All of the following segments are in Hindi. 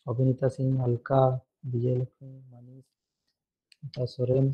अभिनीता सिंह, अलका, विजय लक्ष्मी, मनीष, नीता सोरेन।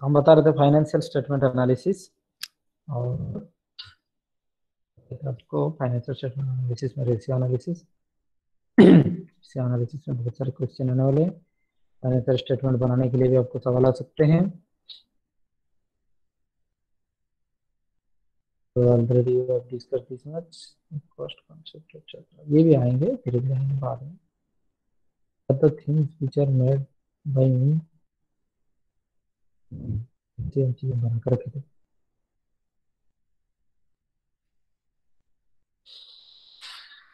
हम बता रहे थे फाइनेंशियल स्टेटमेंट एनालिसिस, और आपको फाइनेंशियल स्टेटमेंट एनालिसिस में रेशियो एनालिसिस, रेशियो एनालिसिस में बहुत सारे क्वेश्चन आने वाले हैं। फाइनेंशियल स्टेटमेंट बनाने के लिए भी आपको सवाल आ सकते हैं। तो ऑलरेडी आप discuss this much, cost concept etcetera, ये भी आएंगे, धीरे धीरे आएंगे बाद में। The things which are made by me, हम चीजें बनाकर रखे थे।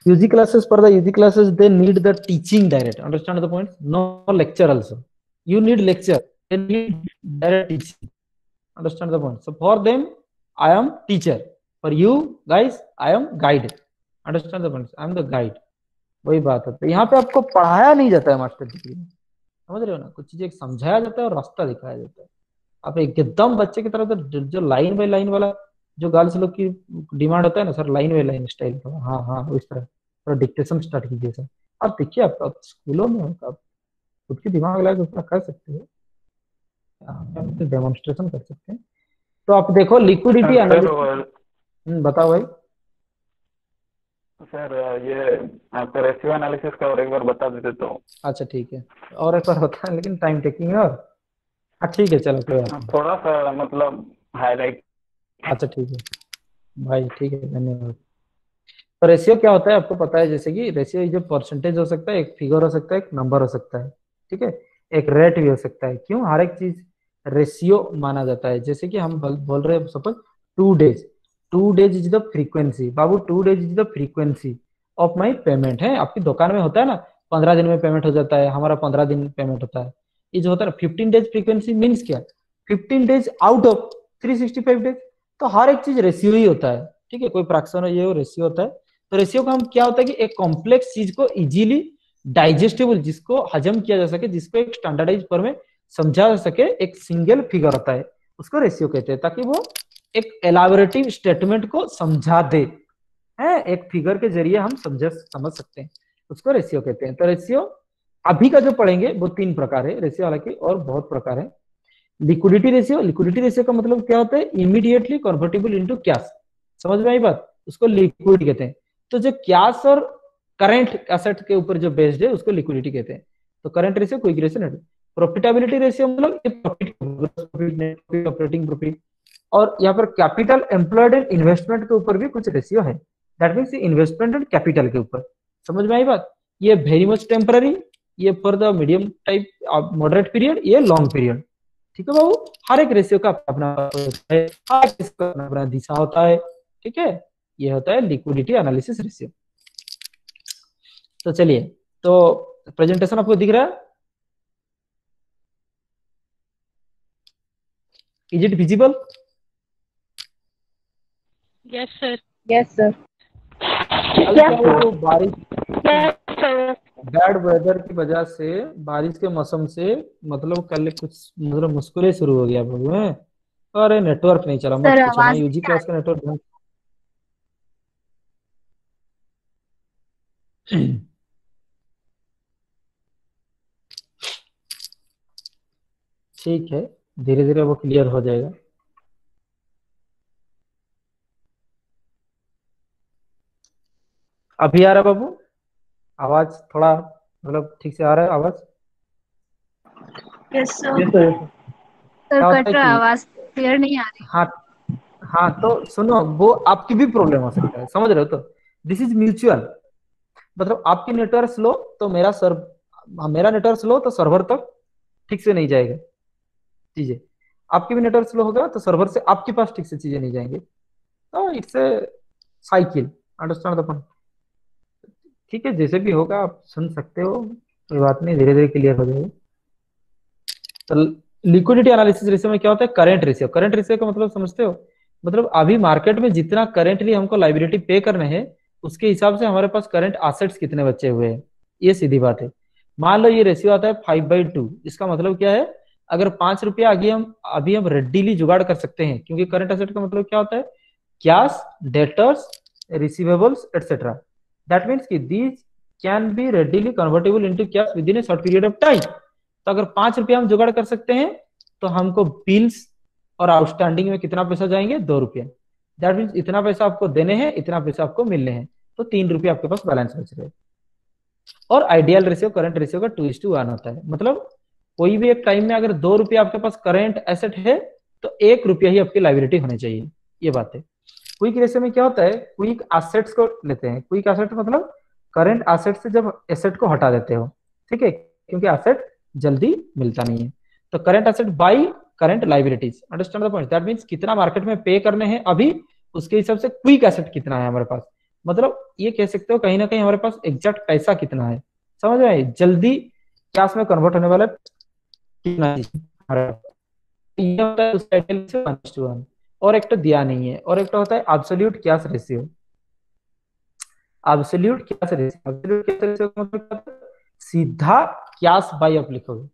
UG classes, for the UG classes, they need the teaching direct. Understand the point? No lecture also. You need lecture. They need direct teaching. Understand the point? So for them, I am teacher. For you guys, I am guide. Understand the point? I am the guide. वही बात है। तो यहाँ पे आपको पढ़ाया नहीं जाता है मास्टर डिग्री में, समझ रहे हो ना? कुछ चीजें समझाया जाता है और रास्ता दिखाया जाता है। आप एकदम बच्चे की तरफ तो जो लाइन बाय लाइन वाला जो गर्ल्स लोग की डिमांड होता है ना, sir line by line style का, हाँ हाँ उस तरह थोड़ा डिक्टेशन स्टार्ट कीजिए सर। आप देखिए, आप स्कूलों में होता, आप खुद की दिमाग लगा के उसका कर सकते हो, डेमोन्स्ट्रेशन कर सकते हैं। तो आप देखो लिक्विडिटी एनालिसिस, बताओ भाई। सर ये आपका रेशियो एनालिसिस का और एक बार बता देते तो। अच्छा ठीक है, और एक बार बता, लेकिन टाइम टेकिंग है। और हाँ ठीक है, चलो कोई बात नहीं। थोड़ा सा मतलब हाईलाइट। अच्छा ठीक है भाई, ठीक है, धन्यवाद। तो रेशियो क्या होता है आपको पता है? जैसे कि रेशियो जो परसेंटेज हो सकता है, एक फिगर हो सकता है, एक नंबर हो सकता है, ठीक है, एक रेट भी हो सकता है। क्यों? हर एक चीज रेशियो माना जाता है। जैसे कि हम बोल रहे हैं suppose 2 days, 2 days is the frequency, Babu 2 days is the frequency of my payment है। आपकी दुकान में होता है ना 15 दिन में पेमेंट हो जाता है, हमारा 15 दिन पेमेंट होता है। ये जो होता है ना 15 डेज फ्रीक्वेंसी मीन्स क्या? 15 डेज आउट ऑफ 365 डेज। तो हर एक चीज रेशियो ही होता है, ठीक है, कोई फ्रैक्शन हो ये हो, रेशियो होता है। तो रेशियो का हम क्या होता है कि एक कॉम्प्लेक्स चीज को इजीली डाइजेस्टेबल, जिसको हजम किया जा सके, जिसको एक स्टैंडर्डाइज फॉर्म में समझा जा सके, एक सिंगल फिगर होता है, उसको रेशियो कहते हैं, ताकि वो एक एलाबोरेटिव स्टेटमेंट को समझा दे, है, एक फिगर के जरिए हम समझ सकते हैं, उसको रेशियो कहते हैं। तो रेशियो अभी का जो पढ़ेंगे वो 3 प्रकार है रेशियो, हालांकि और बहुत प्रकार है। लिक्विडिटी रेशियो, लिक्विडिटी रेशियो का मतलब क्या होता है? Immediately convertible into cash. समझ में आई बात? उसको लिक्विड कहते हैं। तो जो कैश और करंट एसेट के ऊपर जो बेस्ड है उसको लिक्विडिटी कहते हैं। तो current ratio, quick ratio, net profitability ratio, मतलब ये प्रॉफिट, ऑपरेटिंग प्रॉफिट। और यहाँ पर कैपिटल एम्प्लॉयड एंड इन्वेस्टमेंट के ऊपर भी कुछ रेशियो है, that means investment and capital के ऊपर। समझ में आई बात? ये वेरी मच टेम्पररी, ये for the medium type moderate period, ये लॉन्ग पीरियड। ठीक है बाबू, हर एक रेशियो का अपना होता है, हर एक रेशियो का अपना दिशा होता है, ठीक है। ये होता है लिक्विडिटी एनालिसिस रेशियो। तो चलिए, तो प्रेजेंटेशन आपको दिख रहा है? Is it visible? Yes sir. Yes sir. जो बारिश, बैड वेदर की वजह से, बारिश के मौसम से, मतलब कल कुछ मतलब मुश्किलें शुरू हो गया बाबू है। अरे नेटवर्क नहीं चला, मत पूछो ना, यूजी क्लास का नेटवर्क ठीक है, धीरे धीरे वो क्लियर हो जाएगा। अभी आ रहा है बाबू आवाज? थोड़ा मतलब ठीक से आ रहा है आवाज? Yes sir. सर कट रहा है, आवाज क्लियर नहीं आ रही। हाँ हाँ, तो सुनो, वो आपकी भी प्रॉब्लम हो सकता है, समझ रहे हो? तो दिस इज म्यूचुअल, मतलब आपकी नेटवर्क स्लो तो मेरा नेटवर्क स्लो तो सर्वर तक ठीक से नहीं जाएगा चीजें। आपके भी नेटवर्क स्लो होगा तो सर्वर से आपके पास ठीक से चीजें नहीं जाएंगे। तो it's a cycle, understand the point. ठीक है, जैसे भी होगा आप सुन सकते हो, कोई बात नहीं, धीरे धीरे क्लियर हो जाएगा। तो लिक्विडिटी एनालिसिस रेशियो में क्या होता है, करंट रेशियो। करंट रेशियो का मतलब समझते हो, मतलब अभी मार्केट में जितना करेंटली हमको लाइबिलिटी पे करने हैं उसके हिसाब से हमारे पास करंट एसेट्स कितने बचे हुए हैं, ये सीधी बात है। मान लो ये रेशियो आता है 5/2, इसका मतलब क्या है, अगर 5 रुपया आगे हम अभी हम रेडीली जुगाड़ कर सकते हैं, क्योंकि करंट एसेट का मतलब क्या होता है, cash, debtors, receivables etcetera. That means कि these can be readily convertible into cash within a short period of time. तो अगर 5 रुपया हम जुगाड़ कर सकते हैं तो हमको बिल्स और आउटस्टैंडिंग में कितना पैसा जाएंगे, 2 रुपया। दैट मीन्स इतना पैसा आपको देने हैं, इतना पैसा आपको मिलने हैं, तो 3 रुपया आपके पास बैलेंस बच रहे हैं। और आइडियल रेशियो करंट रेशियो का 2:1 होता है। मतलब कोई भी एक टाइम में अगर 2 रुपया आपके पास करंट एसेट है तो 1 रुपया ही आपकी लाइबिलिटी होनी चाहिए, ये बात है। क्विक रेशियो में क्या होता है, क्विक एसेट्स को लेते हैं। क्विक एसेट मतलब करंट एसेट से जब एसेट को हटा देते हो, ठीक है, क्योंकि एसेट जल्दी मिलता नहीं है। तो current asset by current liabilities, understand the point. That means कितना मार्केट में पे करने हैं अभी, उसके हिसाब से क्विक एसेट कितना है हमारे पास। मतलब ये कह सकते हो कहीं ना कहीं हमारे पास एग्जैक्ट पैसा कितना है, समझ में आए, जल्दी कैश में कन्वर्ट होने वाला कितना है हमारे पास। ये होता है उसका ideal ratio 1:1। और एक तो दिया नहीं है, और एक तो होता है absolute cash ratio. Absolute cash ratio, absolute cash ratio का मतलब क्या होता है, सीधा कैश बाई आप लिखोगे,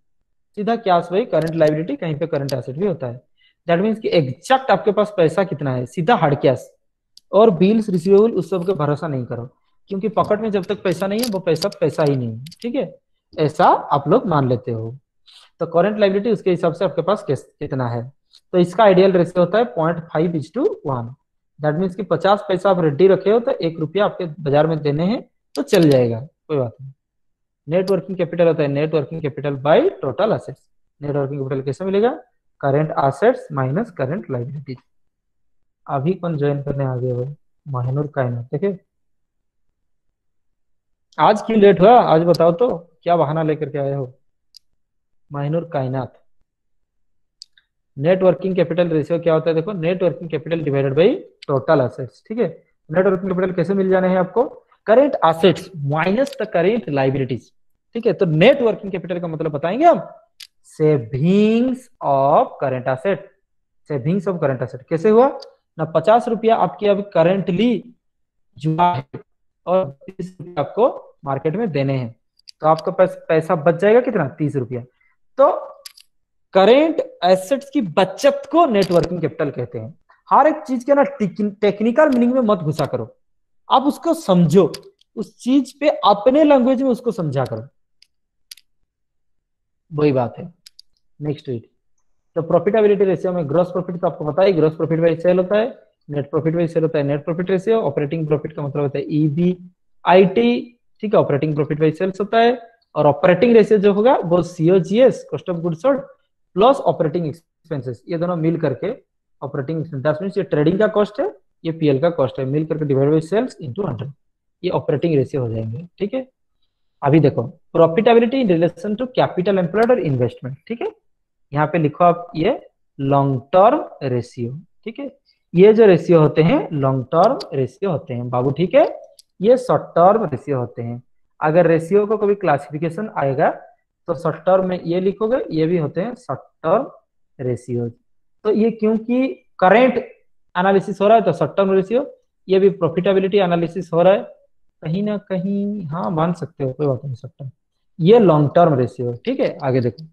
सीधा कैश बाई करंट लाइबिलिटी, कहीं पे करंट एसेट भी होता है। दैट मीन्स कि एग्जैक्ट आपके पास पैसा कितना है, सीधा हार्ड कैश। और बिल्स रिसीवेबल उस सब का भरोसा नहीं करो, क्योंकि पॉकेट में जब तक पैसा नहीं है वो पैसा पैसा ही नहीं है, ठीक है, ऐसा आप लोग मान लेते हो। तो करंट लाइबिलिटी उसके हिसाब से आपके पास कितना है। तो इसका आइडियल रेशियो होता है 0.5:1। दैट मीन्स कि 50 पैसा आप रेडी रखे हो तो 1 रुपया आपके बाजार में देने हैं तो चल जाएगा, कोई बात नहीं। नेट वर्किंग कैपिटल होता है net working capital by total assets. Net working capital कैसे मिलेगा, current assets minus current liabilities. अभी कौन ज्वाइन करने आ गए भाई, माहिनूर कायनात, देखिए आज क्यों लेट हुआ, आज बताओ तो क्या बहाना लेकर के आए हो। माहिनूर कायनात, नेट वर्किंग कैपिटल रेशियो क्या होता है, देखो net working capital divided by total assets, ठीक है। नेट वर्किंग कैपिटल कैसे मिल जाने हैं आपको, current assets minus the current liabilities, ठीक है। तो नेट वर्किंग कैपिटल का मतलब बताएंगे हम, savings of current asset. Savings of current asset कैसे हुआ ना, 50 रुपया आपके अभी करेंटली जुआ है और 20 रुपया आपको मार्केट में देने हैं, तो आपका पैसा बच जाएगा कितना, 30 रुपया। तो करेंट एसेट्स की बचत को नेटवर्किंग कैपिटल कहते हैं। हर एक चीज के ना टेक्निकल मीनिंग में मत घुसा करो, आप उसको समझो, उस चीज पे अपने लैंग्वेज में उसको समझा करो, वही बात है। नेक्स्ट वीक तो प्रॉफिटेबिलिटी रेशियो में ग्रॉस प्रॉफिट तो आपको पता है, ग्रॉस प्रॉफिट बाई सेल होता है, नेट प्रॉफिट बाई सेल होता है net profit ratio. Operating profit का मतलब होता है EBIT, ठीक है, ऑपरेटिंग प्रॉफिट बाई सेल्स होता है। और ऑपरेटिंग रेशियो जो होगा वो COGS, cost of goods sold, plus operating expenses, ये दोनों मिल करके ऑपरेटिंग एक्सपेंसेस, ये ट्रेडिंग का कॉस्ट है, ये PL का कॉस्ट है, मिल करके डिवाइड बाई सेल्स इनटू 100, ये ऑपरेटिंग रेशियो हो जाएंगे, ठीक है। अभी देखो profitability in relation to capital employed और इन्वेस्टमेंट, ठीक है। यहाँ पे लिखो आप ये लॉन्ग टर्म रेशियो, ठीक है। ये जो रेशियो होते हैं लॉन्ग टर्म रेशियो होते हैं बाबू, ठीक है, ये शॉर्ट टर्म रेशियो होते हैं। अगर रेशियो को कभी क्लासिफिकेशन आएगा तो शॉर्ट टर्म में ये लिखोगे, ये भी होते हैं शॉर्ट टर्म रेशियो। तो ये क्योंकि करेंट एनालिसिस हो रहा है तो शॉर्ट टर्म रेशियो, ये भी प्रॉफिटेबिलिटी एनालिसिस हो रहा है कहीं ना कहीं, हाँ मान सकते हो, कोई बात नहीं, शॉर्ट टर्म, ये लॉन्ग टर्म रेशियो, ठीक है। आगे देखो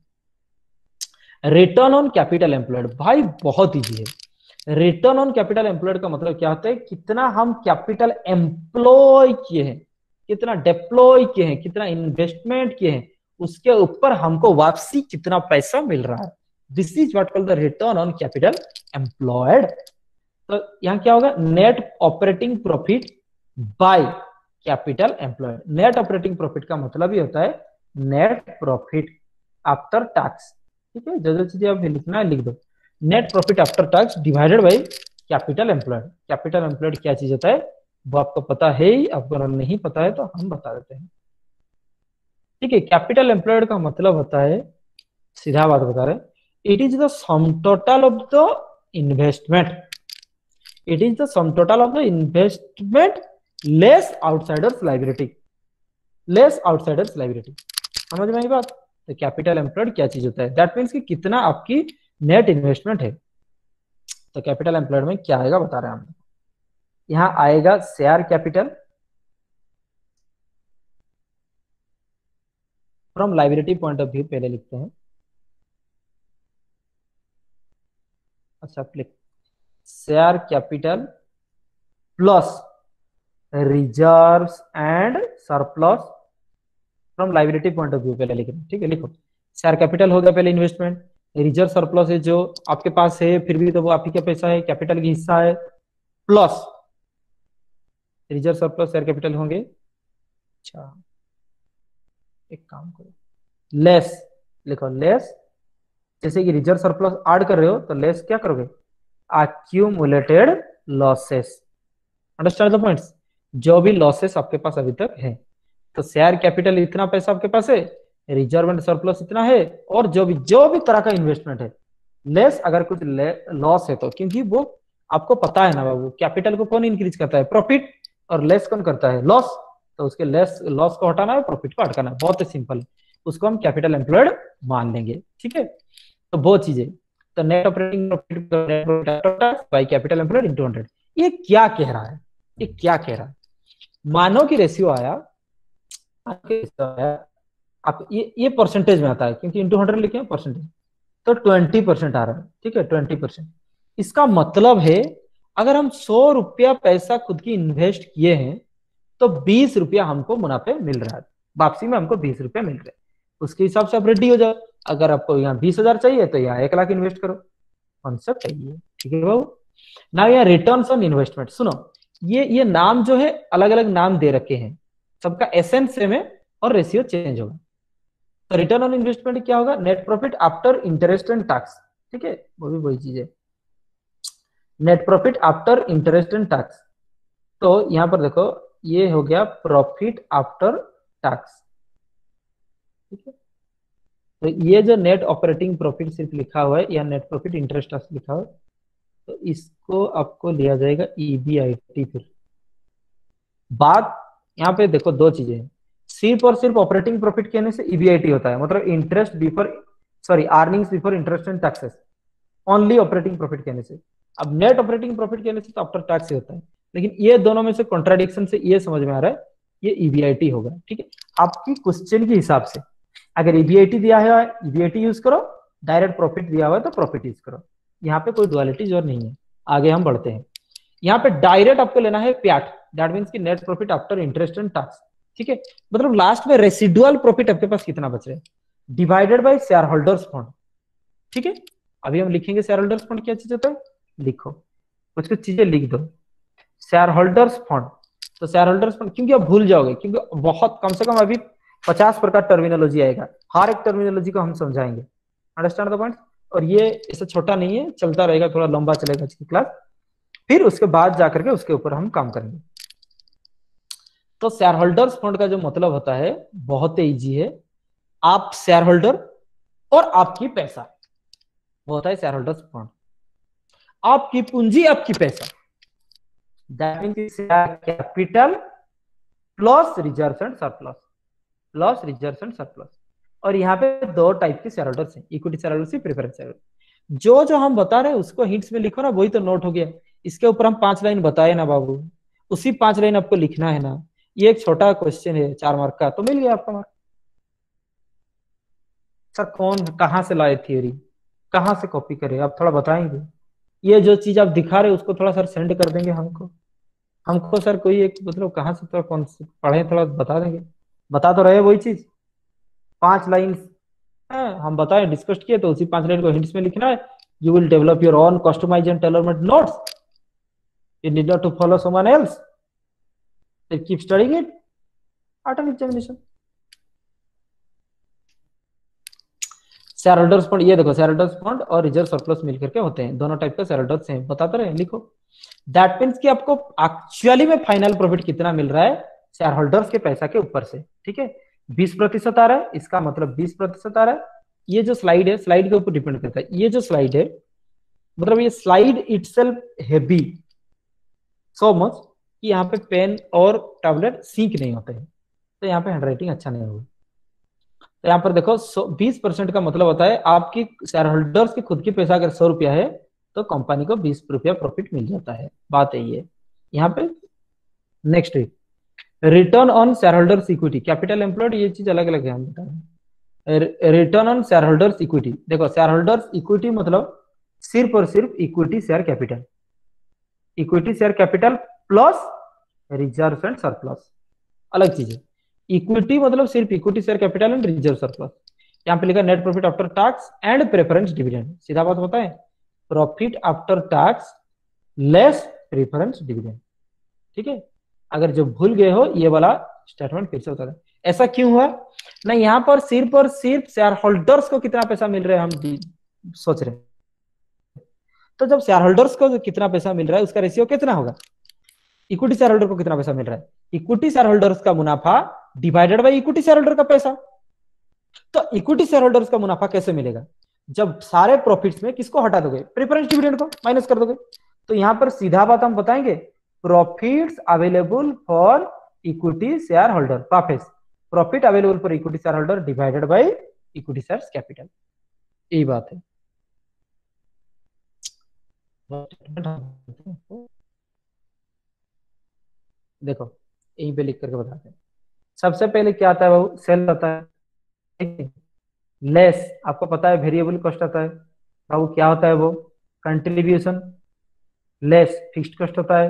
रिटर्न ऑन कैपिटल एम्प्लॉयड, भाई बहुत इजी है। रिटर्न ऑन कैपिटल एम्प्लॉयड का मतलब क्या होता है, कितना हम कैपिटल एम्प्लॉय किए हैं, कितना डिप्लॉय किए हैं, कितना इन्वेस्टमेंट किए हैं, उसके ऊपर हमको वापसी कितना पैसा मिल रहा है। This is what called the return on capital employed. तो यहां क्या होगा, net operating profit by capital employed. Net operating profit का मतलब ही होता है नेट प्रॉफिट आफ्टर टैक्स, ठीक है। जो जो चीजें आप लिखना है लिख दो, net profit after tax divided by capital employed. Capital employed क्या चीज होता है वो आपको पता है ही, आपको नहीं पता है तो हम बता देते हैं, ठीक है। कैपिटल एम्प्लॉयड का मतलब होता है सीधा बात बता रहे, it is the sum total of the investment, it is the sum total of the investment less outsiders liability, less outsiders liability. समझ में आई बात? तो कैपिटल एम्प्लॉयड क्या चीज होता है, दैट मीन्स कि कितना आपकी नेट इन्वेस्टमेंट है। तो कैपिटल एम्प्लॉयड में क्या आएगा बता रहे हैं हम, यहाँ आएगा share capital from liability point of view, पहले लिखते हैं। अच्छा click, share capital plus reserves and surplus from liability point of view, पहले लिख रहे हैं, ठीक है। लिखो शेयर कैपिटल हो गया पहले इन्वेस्टमेंट, रिजर्व सरप्लस है जो आपके पास है, फिर भी तो वो आप ही का पैसा है, कैपिटल की हिस्सा है, plus reserve surplus share capital होंगे। अच्छा एक काम करो, लेस लिखो, लेस जैसे कि रिजर्व सरप्लस ऐड कर रहे हो तो लेस क्या करोगे, accumulated losses, understand the points, जो भी लॉसेस आपके पास अभी तक है। तो शेयर कैपिटल इतना पैसा आपके पास है, रिजर्व एंड सरप्लस इतना है, और जो भी तरह का इन्वेस्टमेंट है, लेस अगर कुछ लॉस है तो, क्योंकि वो आपको पता है ना बाबू, कैपिटल को कौन इंक्रीज करता है, प्रॉफिट, और लेस कौन करता है, लॉस। तो उसके लेस लॉस को हटाना है, प्रॉफिट को हटाना है, बहुत ही सिंपल है, उसको हम कैपिटल एम्प्लॉयड मान लेंगे, ठीक है। तो वो चीजें, तो net operating profit by capital employed into 100, ये क्या कह रहा है, ये क्या कह रहा है, मानो की रेशियो आया, आप ये परसेंटेज में आता है, क्योंकि इंटू 100 लिखे हैं परसेंटेज, तो 20% आ रहा है, ठीक है 20%। इसका मतलब है अगर हम 100 रुपया पैसा खुद की इन्वेस्ट किए हैं तो 20 रुपया हमको मुनाफे मिल रहा है, वापसी में हमको 20 रुपया मिल रहा है, उसके हिसाब से आप रेडी हो जाओ। अगर आपको यहाँ 20,000 चाहिए तो यहाँ 1 लाख इन्वेस्ट करो, कॉन्सेप्ट है ये, ठीक है बाबू। ना यहाँ रिटर्न्स ऑन इन्वेस्टमेंट, सुनो ये नाम जो है अलग अलग नाम दे रखे हैं, सबका एसेंस सेम है और रेशियो चेंज होगा। तो रिटर्न ऑन इन्वेस्टमेंट क्या होगा, net profit after interest and tax, ठीक है, वो भी वही चीज है, net profit after interest and tax. तो यहां पर देखो ये हो गया प्रॉफिट आफ्टर टैक्स, ठीक है। तो ये जो नेट ऑपरेटिंग प्रॉफिट सिर्फ लिखा हुआ है या नेट प्रॉफिट इंटरेस्ट टैक्स लिखा हुआ है, तो इसको आपको लिया जाएगा ईबीआईटी। फिर बात यहाँ पे देखो दो चीजें हैं, सिर्फ और सिर्फ ऑपरेटिंग प्रॉफिट कहने से ईबीआईटी होता है, मतलब interest before, sorry earnings before interest and taxes, only operating profit कहने से। अब नेट ऑपरेटिंग प्रॉफिट कहने से तो आफ्टर टैक्स ही होता है, लेकिन ये दोनों में से कॉन्ट्राडिक्शन से ये समझ में आ रहा है ये ईबीआईटी होगा, ठीक है। आपकी क्वेश्चन के हिसाब से अगर ईबीआईटी दिया है ईबीआईटी यूज करो, डायरेक्ट प्रॉफिट दिया हुआ है तो प्रॉफिट यूज करो, यहाँ पे कोई डुअलिटी जोर नहीं है। आगे हम बढ़ते हैं, यहाँ पे डायरेक्ट आपको लेना है प्याट, दैट मीन्स की net profit after interest and tax, ठीक है। मतलब लास्ट में रेसिडुअल प्रॉफिट आपके पास कितना बच रहा है, divided bye share holders fund, ठीक है। अभी हम लिखेंगे शेयर होल्डर्स फंड क्या चीज होता है, लिखो कुछ कुछ चीजें लिख दो, शेयर होल्डर्स फंड। तो शेयर होल्डर्स फंड क्योंकि आप भूल जाओगे, क्योंकि बहुत कम से कम अभी 50 प्रकार टर्मिनोलॉजी आएगा, हर एक टर्मिनोलॉजी को हम समझाएंगे, अंडरस्टैंड द पॉइंट। और ये ऐसा छोटा नहीं है, चलता रहेगा, थोड़ा लंबा चलेगा इसकी क्लास, फिर उसके बाद जाकर के उसके ऊपर हम काम करेंगे। तो शेयर होल्डर्स फंड का जो मतलब होता है बहुत ही इजी है, आप शेयर होल्डर और आपकी पैसा, वो होता है शेयर होल्डर्स फंड, आपकी पूंजी आपकी पैसा, that means share capital plus reserve and surplus, plus reserve and surplus. और यहाँ पे दो टाइप के शेयर होल्डर्स हैं, equity share holders, preference share holder. जो जो हम बता रहे हैं उसको हिंट्स में लिखो ना, वही तो नोट हो गया। इसके ऊपर हम 5 लाइन बताए ना बाबू, उसी 5 लाइन आपको लिखना है ना। ये एक छोटा क्वेश्चन है 4 मार्क का, तो मिल गया आपका मार्क। सर कौन कहाँ से लाए थ्योरी, कहाँ से कॉपी करे, आप थोड़ा बताएंगे। ये जो चीज आप दिखा रहे उसको थोड़ा सर सेंड कर देंगे हमको, हमको सर कोई एक मतलब कहाँ से थोड़ा कौन से पढ़े थोड़ा बता देंगे। बता तो रहे वही चीज, 5 लाइन हम बताए डिस्कस किए, तो उसी 5 लाइन को हिंट्स में लिखना है। You will develop your own customise and tailor made notes, you need not to follow someone else, they keep studying it after examination। Share holders fund, ये देखो शेयर होल्डर्स फंड और रिजर्व सरप्लस मिलकर के होते हैं, दोनों टाइप का शेयर होल्डर्स हैं, बताते रहे, लिखो। दैट मींस कि आपको एक्चुअली में फाइनल प्रॉफिट कितना मिल रहा है शेयर होल्डर्स के पैसा के ऊपर से, ठीक है। 20% आ रहा है, इसका मतलब 20% आ रहा है, ये जो स्लाइड है, स्लाइड के ऊपर डिपेंड करता है। ये जो स्लाइड है, मतलब ये slide itself heavy so much कि यहाँ पे पेन और टैबलेट सिंक नहीं होते हैं, तो यहाँ पे हैंडराइटिंग अच्छा नहीं होगा। तो यहाँ पर देखो 20% का मतलब होता है आपकी शेयर होल्डर्स की खुद की पैसा अगर 100 रुपया है तो कंपनी को 20 रुपया प्रॉफिट मिल जाता है। बात यही है यहाँ पे। Next return on share holders equity, capital employed, ये चीज अलग अलग है हम बता रहे हैं। Return on share holders equity, देखो शेयर होल्डर्स इक्विटी मतलब सिर्फ और सिर्फ equity share capital, equity share capital plus reserve and surplus, अलग चीज है। इक्विटी मतलब सिर्फ equity share capital and reserve surplus. यहाँ पे लिखा net profit after tax and preference dividend, सीधा बात होता है profit after tax less preference dividend. ठीक है, अगर जो भूल गए हो ये वाला स्टेटमेंट फिर से बता दें। ऐसा क्यों हुआ ना, यहाँ पर सिर्फ और सिर्फ शेयर होल्डर्स को कितना पैसा मिल रहा है हम सोच रहे हैं, तो जब शेयर होल्डर्स को कितना पैसा मिल रहा है उसका रेशियो कितना होगा, इक्विटी शेयर होल्डर को कितना पैसा मिल रहा है, इक्विटी शेयर होल्डर्स का मुनाफा divided by equity share holder का पैसा। तो इक्विटी शेयर होल्डर्स का मुनाफा कैसे मिलेगा, जब सारे प्रॉफिट्स में किसको हटा दोगे, प्रेफरेंस डिविडेंड को माइनस कर दोगे। तो यहां पर सीधा बात हम बताएंगे profits available for equity share holder, profit profit available for equity share holder divided by equity share capital, यही बात है। देखो यहीं पे लिख करके बताते हैं। सबसे पहले क्या आता है वो सेल आता है, लेस आपको पता है वेरिएबल कॉस्ट आता है बाबू, क्या होता है वो कंट्रीब्यूशन, लेस फिक्स्ड कॉस्ट होता है।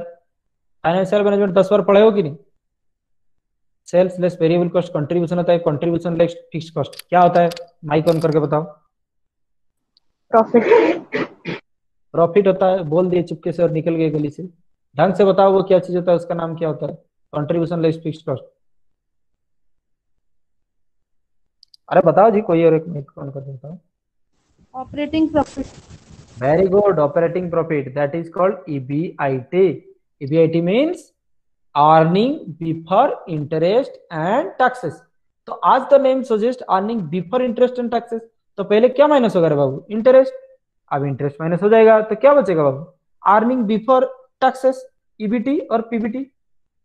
फाइनेंशियल मैनेजमेंट 10 बार पढ़े हो कि नहीं, sales less variable cost contribution होता है, कंट्रीब्यूशन लेस फिक्स्ड कॉस्ट क्या होता है, माइक ऑन करके बताओ। प्रॉफिट। प्रॉफिट होता है, बोल दिए चुपके से और निकल गए गली से, ढंग से बताओ वो क्या चीज होता है, उसका नाम क्या होता है, कंट्रीब्यूशन लेस फिक्स्ड कॉस्ट। अरे बताओ जी, कोई और एक माइक ऑन करके बताओ। Operating profit. Very good, operating profit. That is called EBIT. EBIT means earning before interest and taxes. तो आज the name suggests earning before interest and taxes. तो पहले क्या माइनस होगा रे बाबू, इंटरेस्ट। अब इंटरेस्ट माइनस हो जाएगा तो क्या बचेगा बाबू, अर्निंग बिफोर टैक्सेस, ईबीटी और पीबीटी,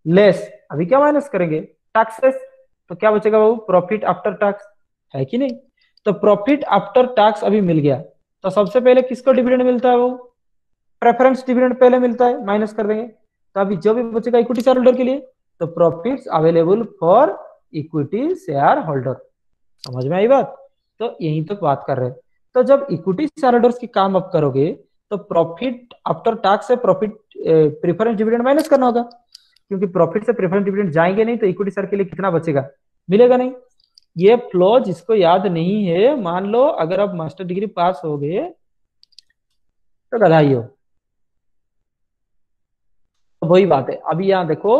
लेस अभी क्या माइनस करेंगे, टैक्सेस, तो क्या बचेगा बाबू, प्रॉफिट आफ्टर टैक्स, है कि नहीं। तो प्रॉफिट आफ्टर टैक्स अभी मिल गया, तो सबसे पहले किसको डिविडेंड मिलता है वो, प्रेफरेंस डिविडेंड पहले मिलता है, माइनस कर देंगे। तो अभी जो भी बचेगा इक्विटी शेयर होल्डर के लिए, तो profits available for equity share holder. समझ में आई बात, तो यहीं तक बात कर रहे हैं। तो जब इक्विटी शेयर होल्डर्स की काम आप करोगे तो प्रॉफिट आफ्टर टैक्स से प्रॉफिट प्रेफरेंस डिविडेंड माइनस करना होगा, क्योंकि प्रॉफिट से प्रेफरेंस डिविडेंड जाएंगे नहीं तो इक्विटी शेयर के लिए कितना बचेगा, मिलेगा नहीं। ये फ्लो जिसको याद नहीं है, मान लो अगर आप मास्टर डिग्री पास हो गए तो बधाई हो। तो वही बात है, अभी यहाँ देखो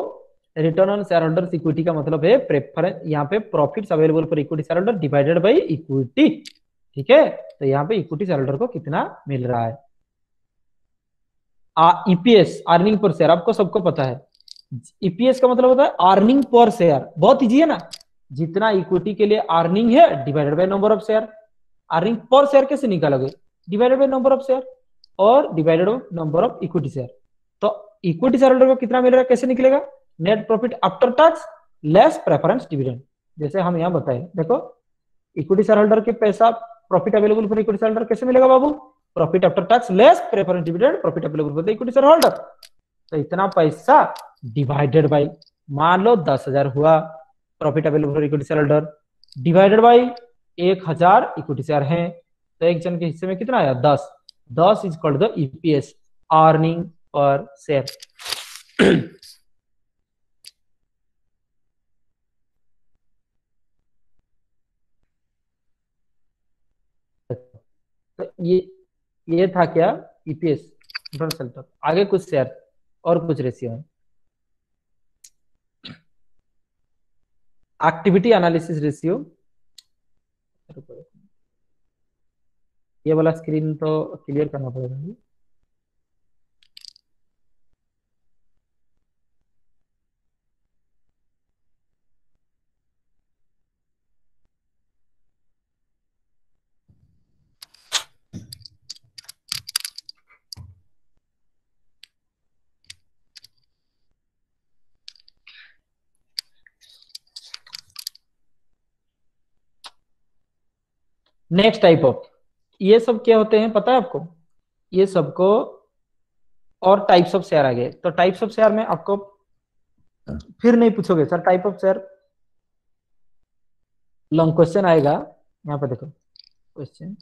return on share holders equity का मतलब है प्रेफरेंस, यहाँ पे profits available for equity share holder divided by equity. ठीक है, तो यहाँ पे इक्विटी शेयर होल्डर को कितना मिल रहा है। ईपीएस अर्निंग पर शेयर आपको सबको पता है, ईपीएस का मतलब होता है अर्निंग पर शेयर, बहुत इजी है ना, जितना इक्विटी के लिए अर्निंग है divided by number of share. Earning पर शेयर कैसे निकालोगे, divided by number of share और divided by number of equity share. तो इक्विटी शेयर होल्डर को कितना मिल रहा है, कैसे निकलेगा, net profit after tax less preference dividend. जैसे हम यहाँ बताए देखो, इक्विटी शेयर होल्डर के पैसा profit available for equity share holder कैसे मिलेगा बाबू, profit after tax less preference dividend, profit available for equity share holder. तो इतना पैसा डिवाइडेड बाई, मान लो 10,000 हुआ profit available for equity share holder, divided by 1,000 equity share हैं, तो एक जन के हिस्से में कितना आया, 10। 10 is called the EPS, earning पर शेयर। तो ये था क्या, ईपीएस। आगे कुछ शेयर और कुछ रेशियो है, एक्टिविटी एनालिसिस रेशियो। ये वाला स्क्रीन तो क्लियर करना पड़ेगा। नेक्स्ट टाइप ऑफ, ये सब क्या होते हैं पता है आपको, ये सबको, और टाइप्स ऑफ शेयर आ गए। तो टाइप्स ऑफ शेयर में आपको फिर नहीं पूछोगे sir type of share, long question आएगा। यहाँ पर देखो question,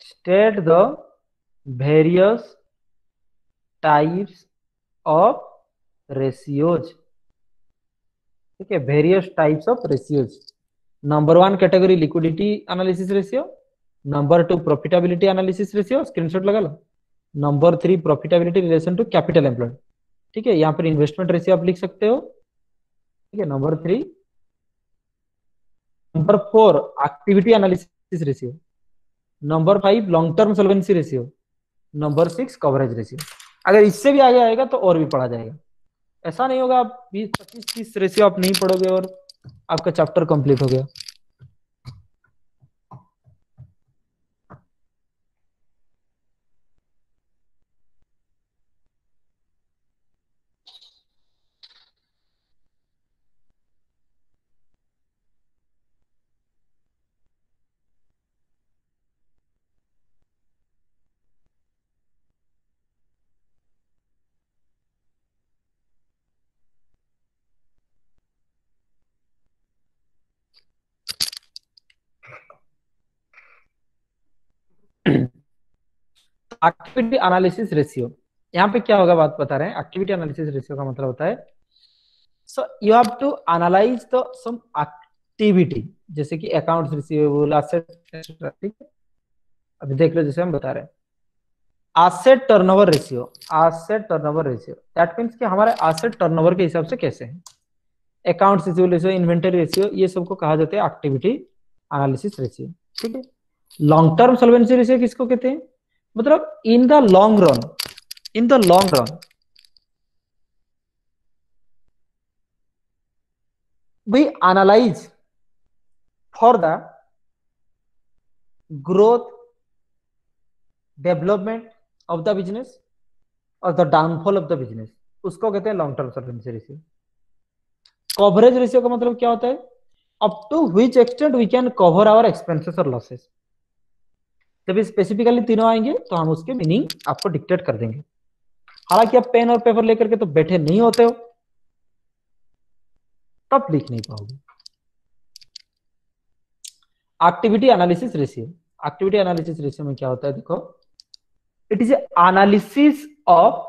state the various types of ratios. ठीक है, various types of ratios. Number one category liquidity analysis ratio, number two profitability analysis ratio, screenshot लगा लो। Number three profitability relation to capital employed. ठीक है, यहाँ पर इन्वेस्टमेंट रेशियो आप लिख सकते हो। ठीक है, number three. Number four activity analysis ratio, number five long term solvency ratio, number six coverage ratio. अगर इससे भी आगे आएगा तो और भी पढ़ा जाएगा। ऐसा नहीं होगा आप 20 25 30 रेशियो आप नहीं पढ़ोगे और आपका चैप्टर कंप्लीट हो गया। एक्टिविटी एनालिसिस रेशियो, यहाँ पे क्या होगा बात बता रहे हैं। एक्टिविटी एनालिसिस रेशियो का मतलब होता है, so you have to analyse the sum activity, जैसे कि अकाउंट्स रिसीवेबल, एसेट, ठीक है। अभी देख लो जैसे हम बता रहे हैं, asset turnover ratio, asset turnover ratio that means कि हमारे एसेट टर्नओवर के हिसाब से कैसे हैं। Accounts receivable ratio, inventory ratio, ये सबको कहा जाता है एक्टिविटी एनालिसिस रेशियो। ठीक है, लॉन्ग टर्म सॉल्वेंसी रेशियो किसको कहते हैं, मतलब in the long run, in the long run we analyze for the growth, development of the business और the downfall of the business, उसको कहते हैं long term solvency ratio. Coverage ratio का मतलब क्या होता है, up to which extent we can cover our expenses और लॉसेस। जब स्पेसिफिकली तीनों आएंगे तो हम उसके मीनिंग आपको डिक्टेट कर देंगे। हालांकि आप पेन और पेपर लेकर के तो बैठे नहीं होते हो, तब लिख नहीं पाओगे। Activity analysis ratio, activity analysis ratio में क्या होता है देखो, it is analysis of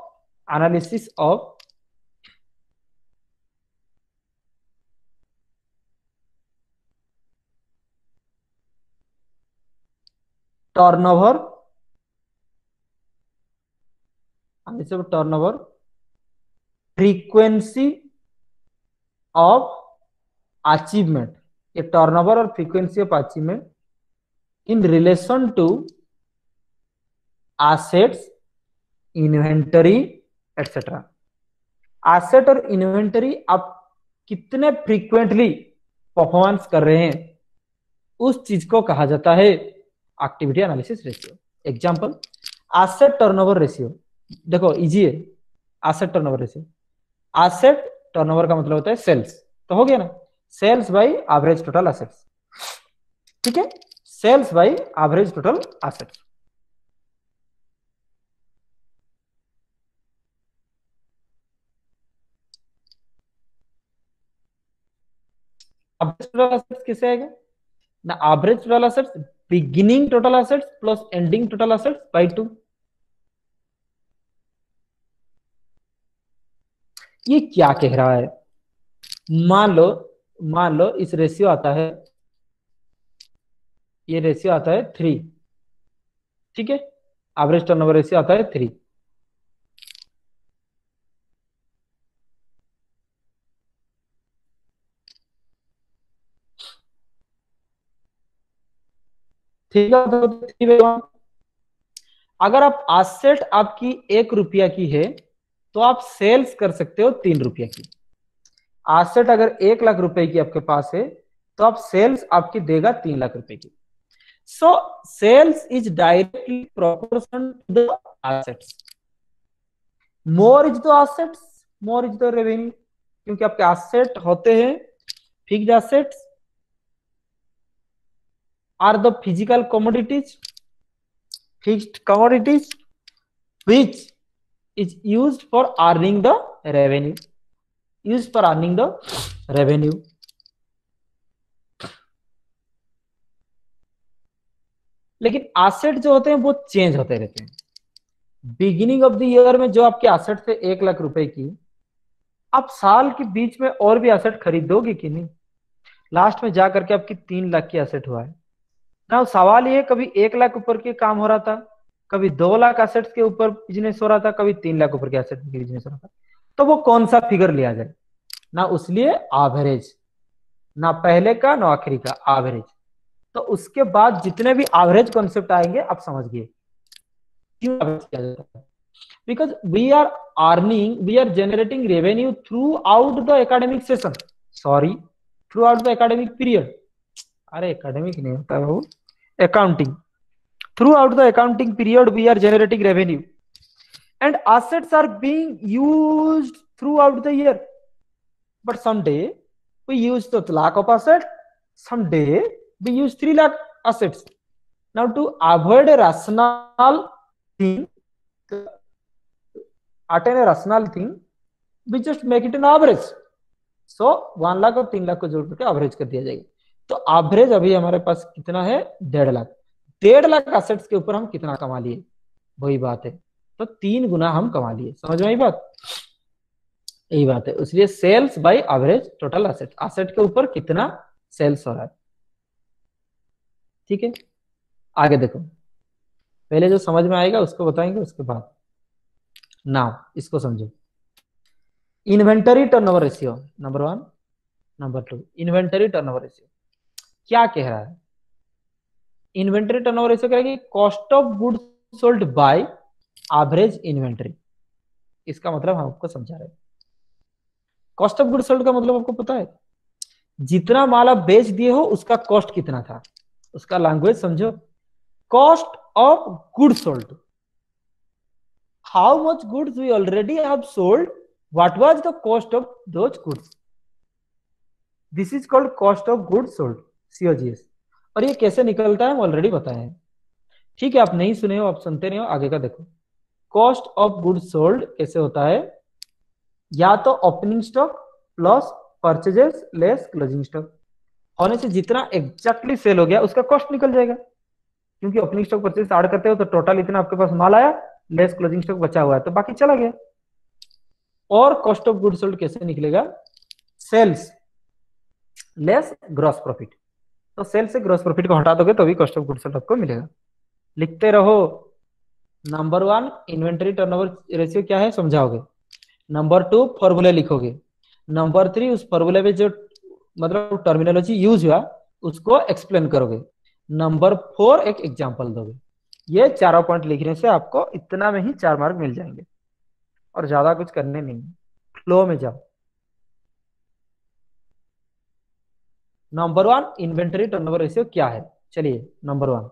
turnover, turnover, frequency of achievement, ये टर्नओवर और frequency of achievement in relation to assets, inventory etcetera. Asset और इन्वेंटरी आप कितने फ्रीक्वेंटली परफॉर्मेंस कर रहे हैं, उस चीज को कहा जाता है activity analysis ratio. Example, asset turnover ratio, देखो इजी है। Asset turnover ratio, asset turnover का मतलब होता है सेल्स, तो हो गया ना, sales by average total assets. ठीक है, sales by average total assets. Average total assets किसे आएगा ना, average total assets beginning total assets plus ending total assets by 2। ये क्या कह रहा है, मान लो, मान लो इस रेशियो आता है, ये रेशियो आता है 3। ठीक है, एवरेज टर्नओवर रेशियो आता है 3। ठीक है, तो 3/1। अगर आप एसेट आपकी 1 रुपया की है तो आप सेल्स कर सकते हो 3 रुपया की। एसेट अगर 1 लाख रुपए की आपके पास है तो आप सेल्स आपकी देगा 3 लाख रुपए की। So sales is directly proportional to the assets, more is the assets more is the revenue, क्योंकि आपके एसेट होते हैं fixed assets are the physical commodities, fixed commodities which is used for earning the revenue, used for earning the revenue. लेकिन एसेट जो होते हैं वो चेंज होते रहते हैं। बिगिनिंग ऑफ द ईयर में जो आपके एसेट थे 1 लाख रुपए की, आप साल के बीच में और भी एसेट खरीदोगे कि नहीं? लास्ट में जा करके आपकी 3 लाख की एसेट हुआ है ना। सवाल ये, कभी 1 लाख ऊपर के काम हो रहा था, कभी 2 लाख एसेट्स के ऊपर बिजनेस हो रहा था, कभी 3 लाख ऊपर के एसेट के बिजनेस हो रहा था। तो वो कौन सा फिगर लिया जाए ना, उसलिए एवरेज, ना पहले का ना आखिरी का, एवरेज। तो उसके बाद जितने भी एवरेज कॉन्सेप्ट आएंगे आप समझ गए क्यों एवरेज किया जाता है। Because we are generating revenue throughout the academic session, sorry throughout the academic period. अरे एकेडमिक नहीं होता है वो, accounting. Throughout the accounting period, we are generating revenue, and assets are being used throughout the year. But someday we use the lakh of asset, someday we use 3 lakh assets. Now, to avoid a rational thing, attain a rational thing, we just make it an average. So 1 lakh और 3 लाख को जोड़ करके एवरेज कर दिया जाएगा। तो एवरेज अभी हमारे पास कितना है? 1.5 लाख। 1.5 लाख एसेट्स के ऊपर हम कितना कमा लिए? वही बात है, तो 3 गुना हम कमा लिए। समझ में आई बात? यही बात है, इसलिए sales by average total asset, asset के ऊपर कितना सेल्स हो रहा है। ठीक है, आगे देखो, पहले जो समझ में आएगा उसको बताएंगे, उसके बाद नाउ इसको समझो। Inventory turnover ratio number 1, number 2 inventory turnover ratio क्या कह रहा है? इन्वेंटरी टर्नओवर रेशियो कह रहा है कि cost of goods sold by average inventory. इसका मतलब हम आपको समझा रहे हैं। कॉस्ट ऑफ गुड्स सोल्ड का मतलब आपको पता है? जितना माल आप बेच दिए हो उसका कॉस्ट कितना था, उसका लैंग्वेज समझो। Cost of goods sold, how much goods we already have sold, what was the cost of those goods, this is called cost of goods sold, COGS। और ये कैसे निकलता है हम ऑलरेडी बताए हैं। ठीक है, आप नहीं सुने हो, आप सुनते नहीं हो, आगे का देखो। कॉस्ट ऑफ गुड्स सोल्ड कैसे होता है? या तो opening stock plus purchases less closing stock होने से जितना एग्जैक्टली सेल हो गया उसका कॉस्ट निकल जाएगा, क्योंकि ओपनिंग स्टॉक परचेज ऐड करते हो तो टोटल इतना आपके पास माल आया, लेस क्लोजिंग स्टॉक बचा हुआ है तो बाकी चला गया। और कॉस्ट ऑफ गुड्स सोल्ड कैसे निकलेगा? Sales less gross profit. तो सेल्स से ग्रॉस प्रॉफिट को हटा दोगे तो भी कॉस्ट ऑफ गुड्स सोल्ड आपको मिलेगा। लिखते रहो। नंबर 1 इन्वेंटरी टर्नओवर रेशियो क्या है समझाओगे। नंबर 2 फॉर्मूला लिखोगे। नंबर 3 उस फॉर्मूले में जो मतलब टर्मिनोलॉजी यूज हुआ उसको एक्सप्लेन करोगे। नंबर 4 एक एग्जांपल दोगे। ये चारों पॉइंट लिखने से आपको इतना में ही 4 मार्क मिल जाएंगे और ज्यादा कुछ करने नहीं, फ्लो में जाओ। नंबर 1 इन्वेंटरी टर्नओवर रेशियो क्या है? चलिए, number 1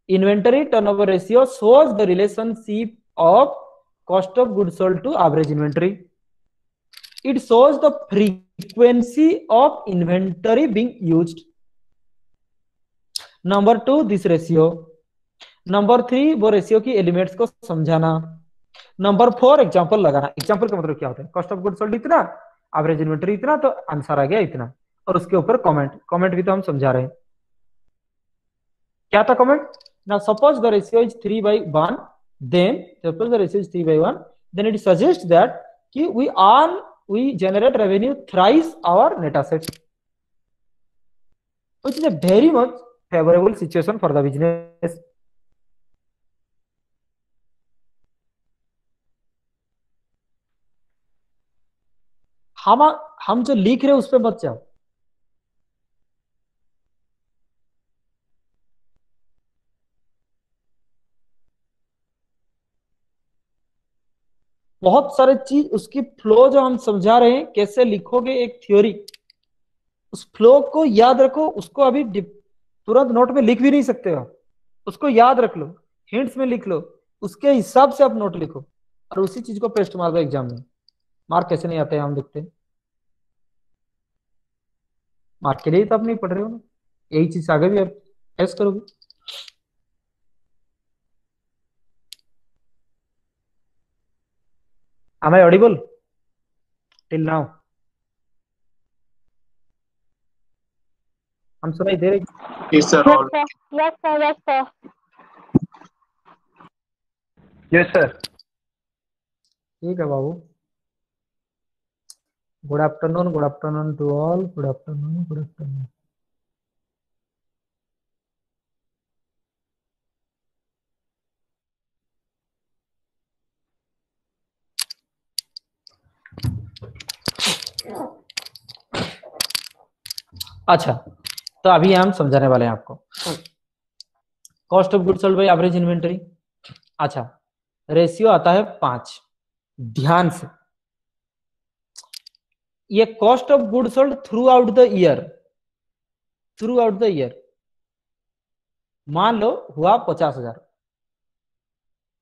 inventory turnover ratio shows the relationship of cost of goods sold to average inventory. It shows the frequency of inventory being used. Number 2 this ratio. Number 3 वो रेशियो की एलिमेंट्स को समझाना। नंबर 4 एग्जांपल लगाना। एग्जांपल का मतलब क्या होता है? कॉस्ट ऑफ गुड्स सोल्ड इतना, एवरेज इन्वेंटरी इतना, तो आंसर आ गया इतना, और उसके ऊपर कमेंट। कमेंट भी तो हम समझा रहे हैं। क्या था comment? Now suppose the ratio is 3/1, then suppose the ratio is 3/1, then it suggests that we generate revenue thrice our net assets, which is a very much favorable situation for the business. हम जो लिख रहे हैं उस पर मत जाओ। बहुत सारे चीज उसकी फ्लो जो हम समझा रहे हैं, कैसे लिखोगे एक थ्योरी, उस फ्लो को याद रखो। उसको अभी तुरंत नोट में लिख भी नहीं सकते हो, उसको याद रख लो, हिंट्स में लिख लो, उसके हिसाब से आप नोट लिखो और उसी चीज को पेस्ट मार दो एग्जाम में। मार्क कैसे नहीं आते हैं हम देखते हैं। मार्क के लिए तो आप नहीं पढ़ रहे हो ना, यही चीज आगे भी आप एस करोगे। Am I audible till now? हम सुनाई दे रही? Yes, sir. All. Yes, sir. Yes, sir. Yes sir. ठीक है बाबू। Good afternoon to all. Good afternoon. अच्छा, तो अभी हम समझाने वाले हैं आपको cost of goods sold by average inventory. अच्छा, रेशियो आता है 5। ध्यान से, ये cost of goods sold throughout the year. मान लो हुआ 50,000,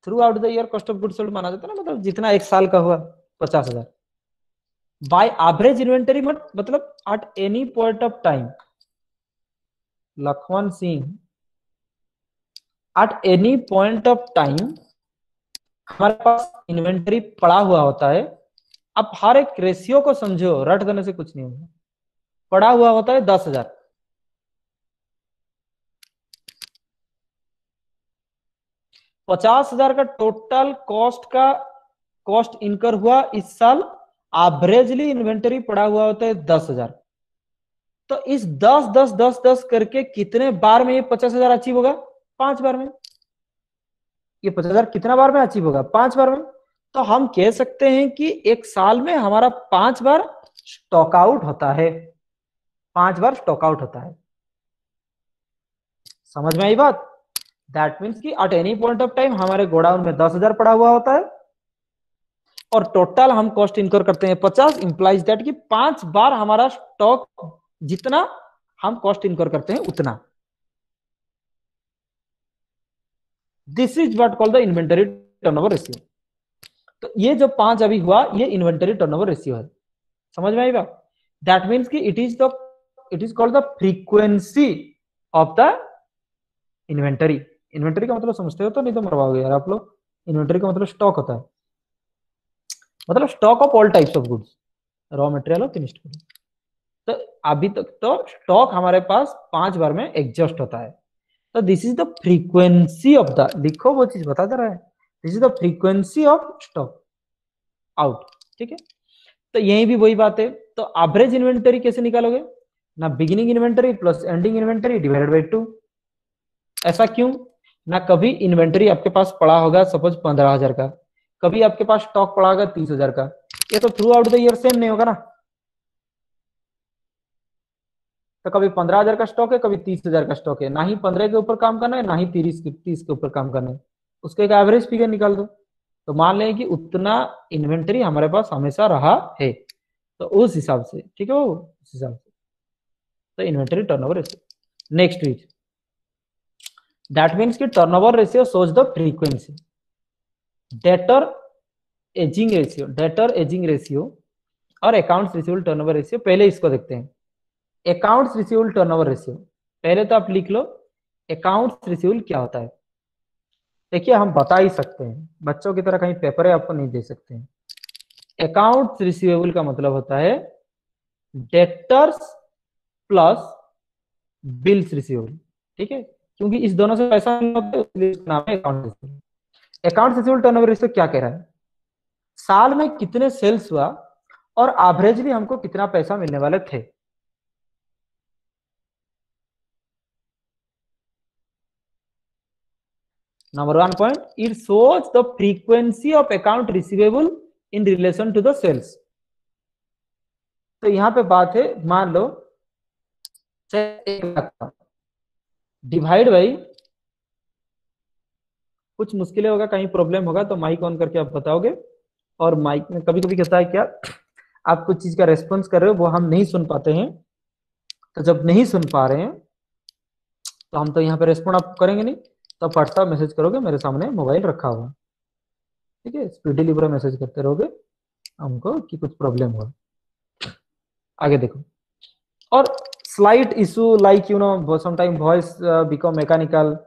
throughout the year cost of goods sold माना जाता है ना, मतलब जितना एक साल का हुआ 50,000 बाय एवरेज इन्वेंटरी, मतलब at any point of time. Lakhwan Singh, at any point of time हमारे पास इन्वेंटरी पड़ा हुआ होता है। अब हर एक रेशियो को समझो, रट देने से कुछ नहीं होगा। पड़ा हुआ होता है 10,000, 50,000 का टोटल कॉस्ट इनकर हुआ इस साल। एवरेजली इन्वेंटरी पड़ा हुआ होता है 10,000। तो इस 10 10 10 10 करके कितने बार में ये 50,000 अचीव होगा? 5 बार में। ये 50,000 कितना बार में अचीव होगा? 5 बार में। तो हम कह सकते हैं कि एक साल में हमारा 5 बार स्टॉक आउट होता है। 5 बार स्टॉक आउट होता है। समझ में आई बात? दैट मीन्स कि eight any point of time हमारे गोडाउन में 10,000 पड़ा हुआ होता है और टोटल हम कॉस्ट इनकर करते हैं 50। इंप्लाइज दैट कि 5 बार हमारा स्टॉक, जितना हम कॉस्ट इनकर करते हैं उतना। This is what called the inventory turnover ratio. तो ये जो 5 अभी हुआ, ये इन्वेंटरी टर्नओवर रेशियो है। समझ में आई बात? दैट मीन्स कि it is called the frequency of the inventory. Inventory का मतलब समझते हो तो? नहीं तो मरवाओगे यार आप लोग। इन्वेंटरी का मतलब स्टॉक होता है, मतलब stock of all types of goods, raw material और फिनिश्ड गुड्स। तो अभी तक तो स्टॉक हमारे पास 5 बार में एग्जॉस्ट होता है। तो this is the frequency of the, लिखो वो चीज बता दे रहा है, this is the frequency of stock out. ठीक है, तो यही भी वही बात है। तो एवरेज इन्वेंटरी कैसे निकालोगे? ना beginning inventory plus ending inventory divided by 2। ऐसा क्यों? ना कभी इन्वेंटरी आपके पास पड़ा होगा सपोज 15,000 का, कभी आपके पास स्टॉक पड़ा होगा 30,000 का। ये तो through out the year same नहीं होगा ना। तो कभी 15,000 का स्टॉक है, कभी 30,000 का स्टॉक है। ना ही 15 के ऊपर काम करना है, ना ही 30 के ऊपर काम करना है। उसका एक एवरेज फिगर निकाल दो। तो मान लें कि उतना इन्वेंटरी हमारे पास हमेशा रहा है, तो उस हिसाब से, ठीक है, वो उस हिसाब से तो inventory turnover ratio. Next is that means कि turnover ratio shows the frequency. Debtor ageing ratio और अकाउंट्स रिसीवेबल टर्नओवर रेशियो। पहले इसको देखते हैं, अकाउंट्स रिसीवेबल टर्नओवर रेशियो। पहले तो आप लिख लो अकाउंट्स रिसीवेबल क्या होता है। देखिए हम बता ही सकते हैं, बच्चों की तरह कहीं पेपर है आपको नहीं दे सकते हैं। अकाउंट्स रिसीवेबल का मतलब होता है डेटर्स प्लस बिल्स रिसीवेबल। ठीक है, क्योंकि इस दोनों से पैसा नहीं होता है, इसलिए इसका नाम है account receivable. Account receivable turnover ratio क्या कह रहा है? साल में कितने सेल्स हुआ और एवरेजली हमको कितना पैसा मिलने वाले थे। Number 1 point, it shows the frequency of account receivable in relation to the sales। तो यहां पे बात है, मान लो 1 लाख डिवाइड बाई, कुछ मुश्किलें होगा, कहीं प्रॉब्लम होगा तो माइक ऑन करके आप बताओगे। और माइक में कभी कभी कहता है क्या, आप कुछ चीज का रेस्पॉन्स कर रहे हो वो हम नहीं सुन पाते हैं। तो जब नहीं सुन पा रहे हैं तो हम तो यहाँ पे रेस्पॉन्ड आप करेंगे नहीं, तो व्हाट्सएप मैसेज करोगे, मेरे सामने मोबाइल रखा हुआ। ठीक है, स्पीडीली पूरा मैसेज करते रहोगे हमको कि कुछ प्रॉब्लम हो। आगे देखो, और slight issue like sometimes voice become mechanical,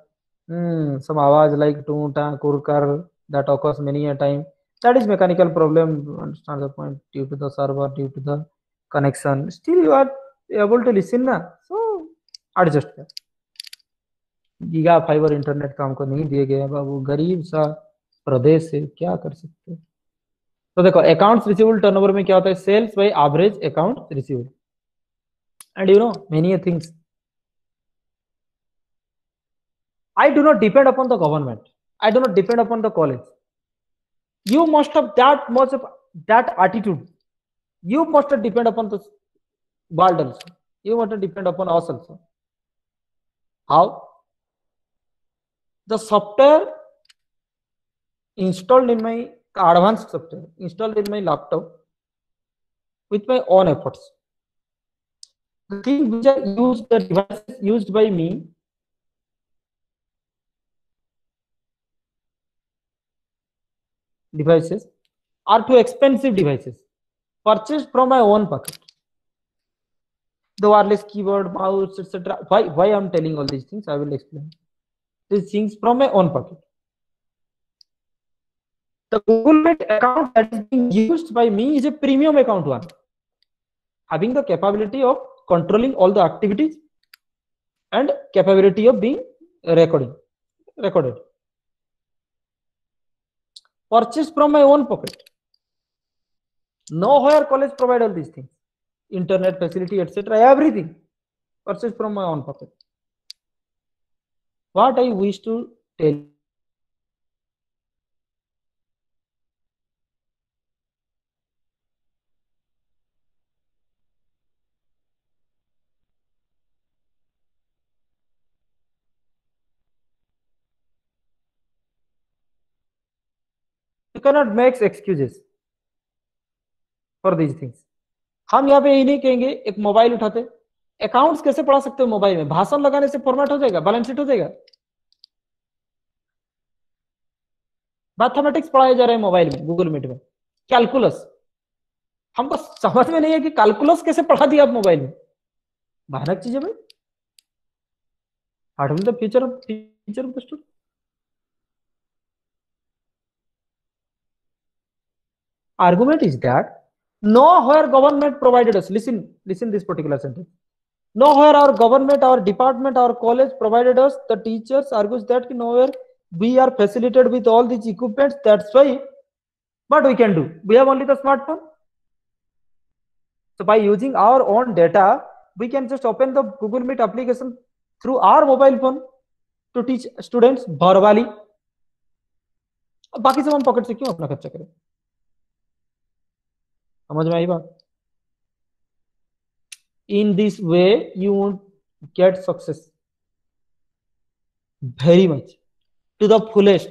some awaz like toonta kurkar that occurs many a time, that is mechanical problem. Understand the point? Due to the server, due to the connection, still you are able to listen na, so adjust कर। गीगा फाइबर इंटरनेट का हमको नहीं दिए गए बाबू, गरीब सा प्रदेश है, क्या कर सकते हैं। तो देखो अकाउंट्स रिसीवेबल टर्नओवर में क्या होता है, sales by average account receivable, and many things. I do not depend upon the government, I do not depend upon the college. You must have that much of that attitude. You must have depend upon the world also, you must have depend upon us also. How? The software installed in my advanced software installed in my laptop with my own efforts. The thing which I use, the devices used by me, devices are too expensive devices purchased from my own pocket. The wireless keyboard, mouse, etc. Why I'm telling all these things, I will explain. These things from my own pocket. The Google Meet account that is being used by me is a premium account one, having the capability of controlling all the activities and capability of being recorded. Purchased from my own pocket. Nowhere college provide all these things, internet facility, etc. Everything purchased from my own pocket. What I wish to tell, you cannot make excuses for these things. हम यहाँ पे यही नहीं कहेंगे एक मोबाइल उठाते, अकाउंट्स कैसे पढ़ा सकते हो मोबाइल में, भाषण लगाने से फॉर्मेट हो जाएगा, बैलेंस शीट हो जाएगा। मैथमेटिक्स पढ़ाए जा रहे हैं मोबाइल में, गूगल मीट में, कैलकुलस, हमको समझ में नहीं है कि कैलकुलस कैसे पढ़ा दिया आप मोबाइल में। भयानक चीज है भाई। What will the future of the student? Argument is that nowhere government provided us, listen this particular sentence, nowhere our government, our department, our college provided us, the teachers argues that nowhere we are facilitated with all these equipments, that's why what we can do, we have only the smartphone. So by using our own data, we can just open the Google Meet application through our mobile phone to teach students verbally. बाकी सब हम पॉकेट से क्यों अपना खर्चा करें? समझ में आई बात? In this way you won't get success very much to the fullest,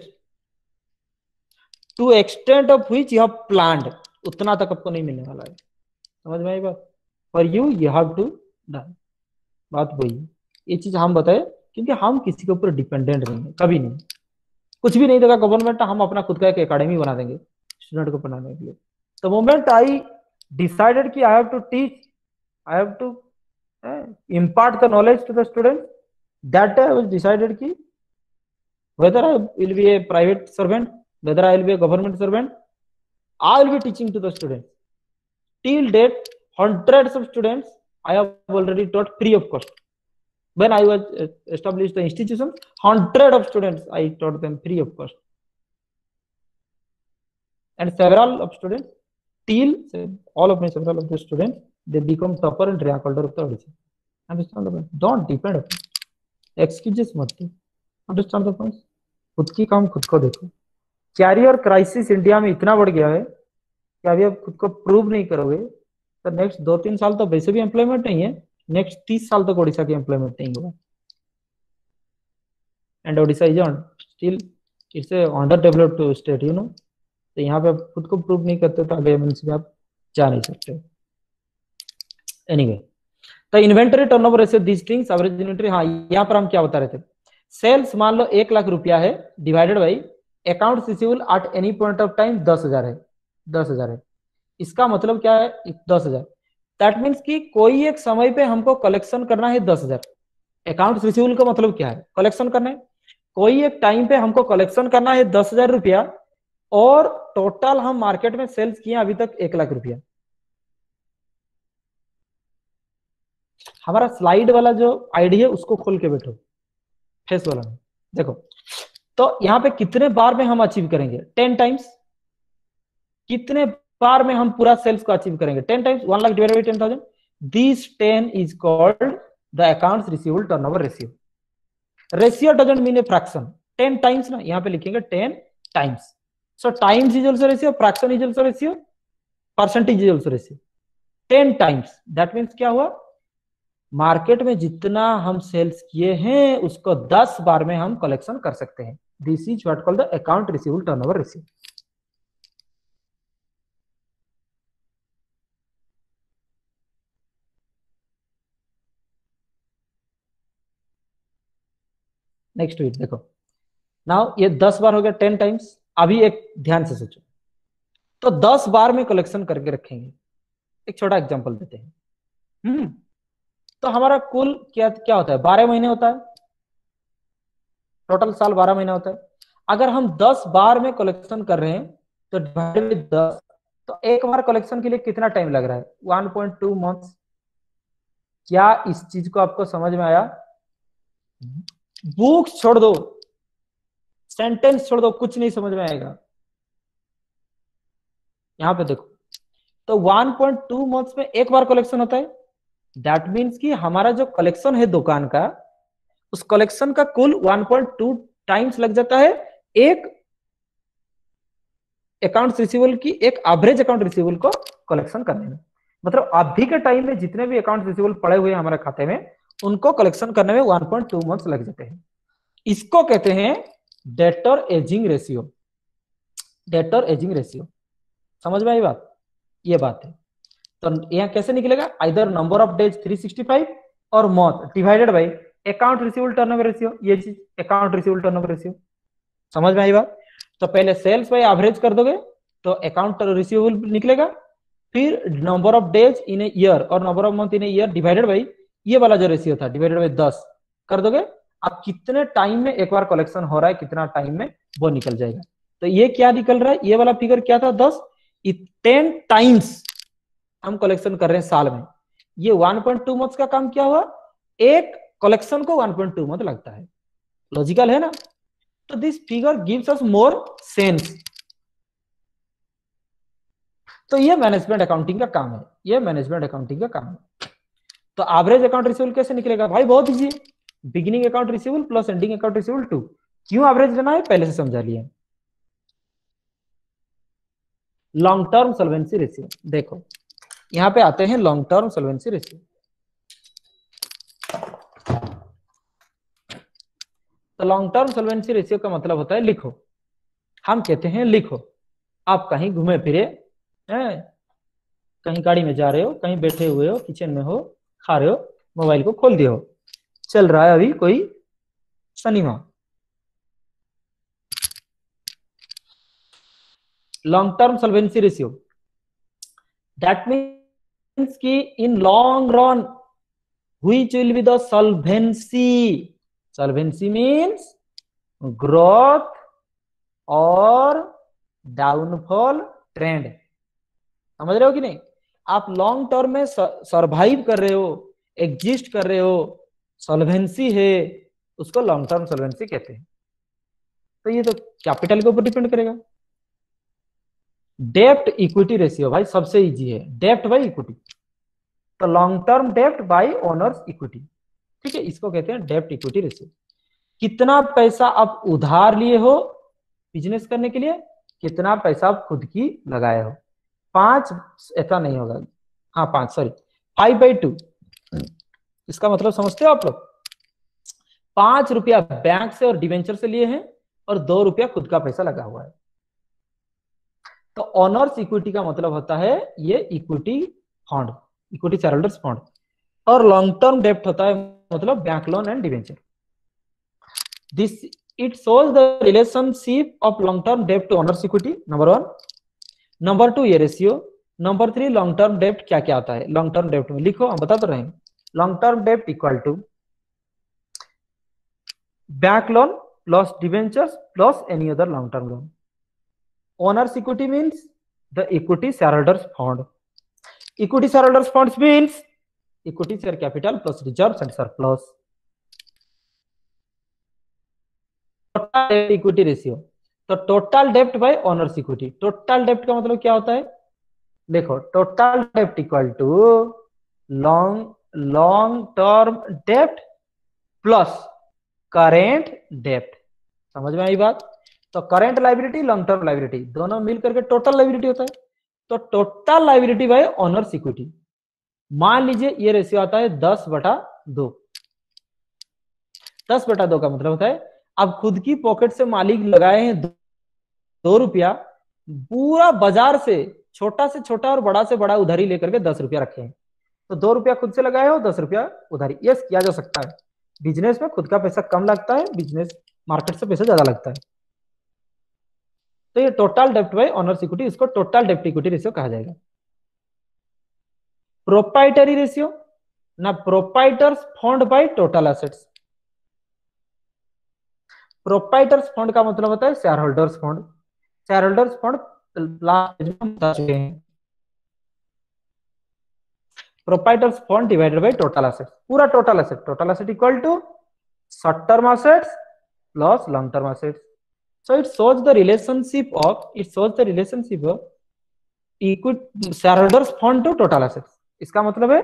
to extent of which you have planned, उतना तक आपको नहीं मिलने वाला है। समझ में आई बात? For you have to done. बात वही है। ये चीज हम बताए क्योंकि हम किसी के ऊपर डिपेंडेंट नहीं है, कभी नहीं। कुछ भी नहीं देगा गवर्नमेंट, हम अपना खुद का एक एकेडमी बना देंगे स्टूडेंट को पढ़ाने के लिए। The moment I decided कि I have to teach, I have to impart the knowledge to the students, that day I was decided कि whether I will be a private servant, whether I will be a government servant, I will be teaching to the students. Till date, hundreds of students I have already taught free of cost. When I was established the institution, 100 of students I taught them free of cost, and several of students, till all of my several of the students, they become topper and rank holder of the audition. Understand the point? Don't depend upon excuses मत दो. Understand the point? खुद की काम खुद को देखो। कैरियर क्राइसिस इंडिया में इतना बढ़ गया है कि अभी आप खुद को प्रूव नहीं करोगे तो नेक्स्ट 2-3 साल तो वैसे भी एम्प्लॉयमेंट नहीं है, नेक्स्ट 30 साल तक ओडिशा की एम्प्लॉयमेंट नहीं होगा। And Odisha is on still it's A under developed state, you know. तो यहाँ पे आप खुद को प्रूव नहीं करते तो आगे एमएनसी में आप जा नहीं सकते। एनीवे, तो inventory turnover ratio, these things, average inventory. हाँ, यहाँ पर हम क्या बता रहे थे, सेल्स मान लो 1 लाख रुपया है, divided by account receivable eight any point of time 10,000 है, 10,000 है। इसका मतलब क्या है, 10,000 दैट मीन्स कि कोई एक समय पे हमको कलेक्शन करना है 10,000। अकाउंट रिसीवेबल का मतलब क्या है? कलेक्शन करना है। कोई एक टाइम पे हमको कलेक्शन करना है 10,000 रुपया, और टोटल हम मार्केट में सेल्स किए अभी तक 1,00,000 रुपया। हमारा स्लाइड वाला जो आईडी है उसको खोल के बैठो, फेस वाला में देखो। तो यहाँ पे कितने बार में हम अचीव करेंगे? 10 टाइम्स। कितने बार में हम पूरा सेल्स को अचीव करेंगे? 10 times. 1,00,000 divided by 10,000, this 10 is called the accounts receivable turnover ratio. Ratio doesn't mean a fraction. 10 times ना, यहाँ पे लिखेंगे 10 times. So times is also ratio, fraction is also ratio, percentage is also ratio. 10 times that means क्या हुआ? मार्केट में जितना हम सेल्स किए हैं उसको 10 बार में हम कलेक्शन कर सकते हैं। This is what called the account receivable turnover ratio. Next week देखो, नाउ ये 10 बार हो गया, 10 टाइम्स। अभी एक ध्यान से सोचो, तो 10 बार में कलेक्शन करके रखेंगे। एक छोटा एग्जांपल देते हैं। तो हमारा कुल क्या क्या होता है? 12 महीने होता है, टोटल साल 12 महीना होता है। अगर हम 10 बार में कलेक्शन कर रहे हैं तो डिवाइडेड बाय 10, तो एक बार कलेक्शन के लिए कितना टाइम लग रहा है? 1.2 मंथ्स। क्या इस चीज को आपको समझ में आया? बुक्स छोड़ दो, सेंटेंस छोड़ दो, कुछ नहीं समझ में आएगा। यहां पे देखो, तो 1.2 मंथ्स में एक बार कलेक्शन होता है। दैट मीन्स कि हमारा जो कलेक्शन है दुकान का, उस कलेक्शन का कुल 1.2 टाइम्स लग जाता है एक अकाउंट्स रिसीवेबल की, एक एवरेज अकाउंट रिसीवेबल को कलेक्शन करने में। मतलब अभी के टाइम में जितने भी अकाउंट रिसीवेबल पड़े हुए हैं हमारे खाते में, उनको कलेक्शन करने में 1.2 मंथ्स लग जाते हैं। इसको कहते हैं debtor ageing ratio. Debtor ageing ratio, समझ में आई बात? ये बात है। तो यहाँ कैसे निकलेगा? आइदर नंबर ऑफ डेज 365 और month divided by account receivable turnover ratio. ये चीज अकाउंट रिसीवेबल टर्नओवर रेशियो, समझ में आई बात? तो पहले सेल्स बाय एवरेज कर दोगे तो अकाउंट रिसीवेबल निकलेगा, फिर number of days in a year और number of month in a year divided by ये वाला जो रेशियो था डिवाइडेड बाय 10 कर दोगे। अब कितने टाइम में एक बार कलेक्शन हो रहा है, कितना टाइम में, वो निकल जाएगा। तो ये क्या निकल रहा है? ये वाला फिगर क्या था? 10। 10 टाइम्स हम कलेक्शन कर रहे हैं साल में। ये 1.2 मंथ का काम क्या हुआ? एक कलेक्शन को 1.2 मंथ लगता है। लॉजिकल है ना? तो this figure gives us more sense. तो ये मैनेजमेंट अकाउंटिंग का काम है, ये मैनेजमेंट अकाउंटिंग का काम है। तो एवरेज अकाउंट रिसीवेबल कैसे निकलेगा भाई? बहुत easy, beginning account receivable plus ending account receivable 2। क्यों एवरेज लेना है पहले से समझा लिया। लॉन्ग टर्म सॉल्वेंसी रेशियो, देखो यहां पे आते हैं लॉन्ग टर्म सॉल्वेंसी रेशियो। तो लॉन्ग टर्म सॉल्वेंसी रेशियो का मतलब होता है लिखो। हम कहते हैं लिखो, आप कहीं घूमे फिरे हैं, कहीं गाड़ी में जा रहे हो, कहीं बैठे हुए हो, किचन में हो, खा रहे हो, मोबाइल को खोल दिए हो, चल रहा है अभी कोई cinema. Long term solvency ratio that means कि in long run which will be the solvency. Solvency means growth और डाउनफॉल ट्रेंड। समझ रहे हो कि नहीं? आप लॉन्ग टर्म में सरवाइव कर रहे हो, एग्जिस्ट कर रहे हो, सॉल्वेंसी है, उसको लॉन्ग टर्म सॉल्वेंसी कहते हैं। तो ये तो कैपिटल के ऊपर डिपेंड करेगा। डेप्ट इक्विटी रेशियो भाई सबसे इजी है, डेप्ट बाई इक्विटी। तो लॉन्ग टर्म डेप्ट बाई ओनर्स इक्विटी, ठीक है, इसको कहते हैं डेप्ट इक्विटी रेशियो। कितना पैसा आप उधार लिए हो बिजनेस करने के लिए, कितना पैसा आप खुद की लगाए हो। 5 ऐसा नहीं होगा, हाँ 5 सॉरी 5/2। इसका मतलब समझते हो आप लोग? 5 रुपया बैंक से और डिवेंचर से लिए हैं और 2 रुपया खुद का पैसा लगा हुआ है। तो ओनर्स इक्विटी का मतलब होता है ये equity fund, equity shareholders fund. और लॉन्ग टर्म डेप्ट होता है मतलब bank loan and debenture. This it shows the relationship of long term डेप्ट to owners equity, number 1। Number 2 ये रेशियो नंबर 3 लॉन्ग टर्म डेप्ट क्या क्या आता है। लॉन्ग टर्म डेप्ट में लिखो, हम बता तो रहे हैं। Long term dept equal to bank loan plus debentures plus any other long term loan. Owners equity means the equity shareholders fund. Equity shareholders funds means equity share capital plus reserves and surplus. Total debt equity ratio, तो टोटल डेप्ट बाय ओनर्स इक्विटी। टोटल डेप्ट का मतलब क्या होता है, देखो total dept equal to long long term dept plus current डेप्ट। समझ में आई बात। तो current liability long term liability दोनों मिल करके टोटल लाइबिलिटी होता है। तो total liability by owners equity, मान लीजिए ये रेशियो आता है 10/2। 10/2 का मतलब होता है अब खुद की पॉकेट से मालिक लगाए हैं 2 रुपया, पूरा बाजार से छोटा और बड़ा से बड़ा उधारी लेकर के 10 रुपया रखे हैं। तो 2 रुपया खुद से लगाए हो, 10 रुपया उधारी। यस, किया जा सकता है। बिजनेस में खुद का पैसा कम लगता है, बिजनेस मार्केट से पैसा ज्यादा लगता है। तो ये टोटल डेप्ट बाय ओनर्स इक्विटी, इसको टोटल डेप्ट इक्विटी रेशियो कहा जाएगा। प्रोप्राइटरी रेशियो ना, proprietors fund by total assets. Proprietors fund का मतलब होता है share holders fund. Share holders fund बता चुके हैं। Proprietors fund divided by total assets, पूरा total asset equal to short term assets plus long term assets. So it shows the relationship of equity shareholders fund to total assets। इसका मतलब है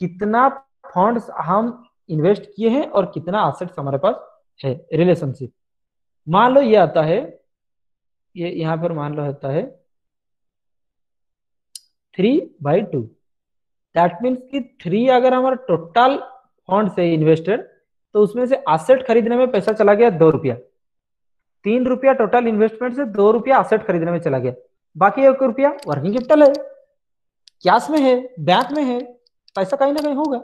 कितना फंड्स हम इन्वेस्ट किए हैं और कितना एसेट्स हमारे पास है, रिलेशनशिप। मान लो ये आता है, ये यहां पर मान लो आता है 3/2। दैट मीन्स कि 3 अगर हमारा टोटल फंड से इन्वेस्टेड, तो उसमें से एसेट खरीदने में पैसा चला गया 2 रुपया। 3 रुपया टोटल इन्वेस्टमेंट से 2 रुपया एसेट खरीदने में चला गया, बाकी 1 रुपया वर्किंग कैपिटल है, कैश में है, बैंक में है, पैसा कहीं ना कहीं होगा।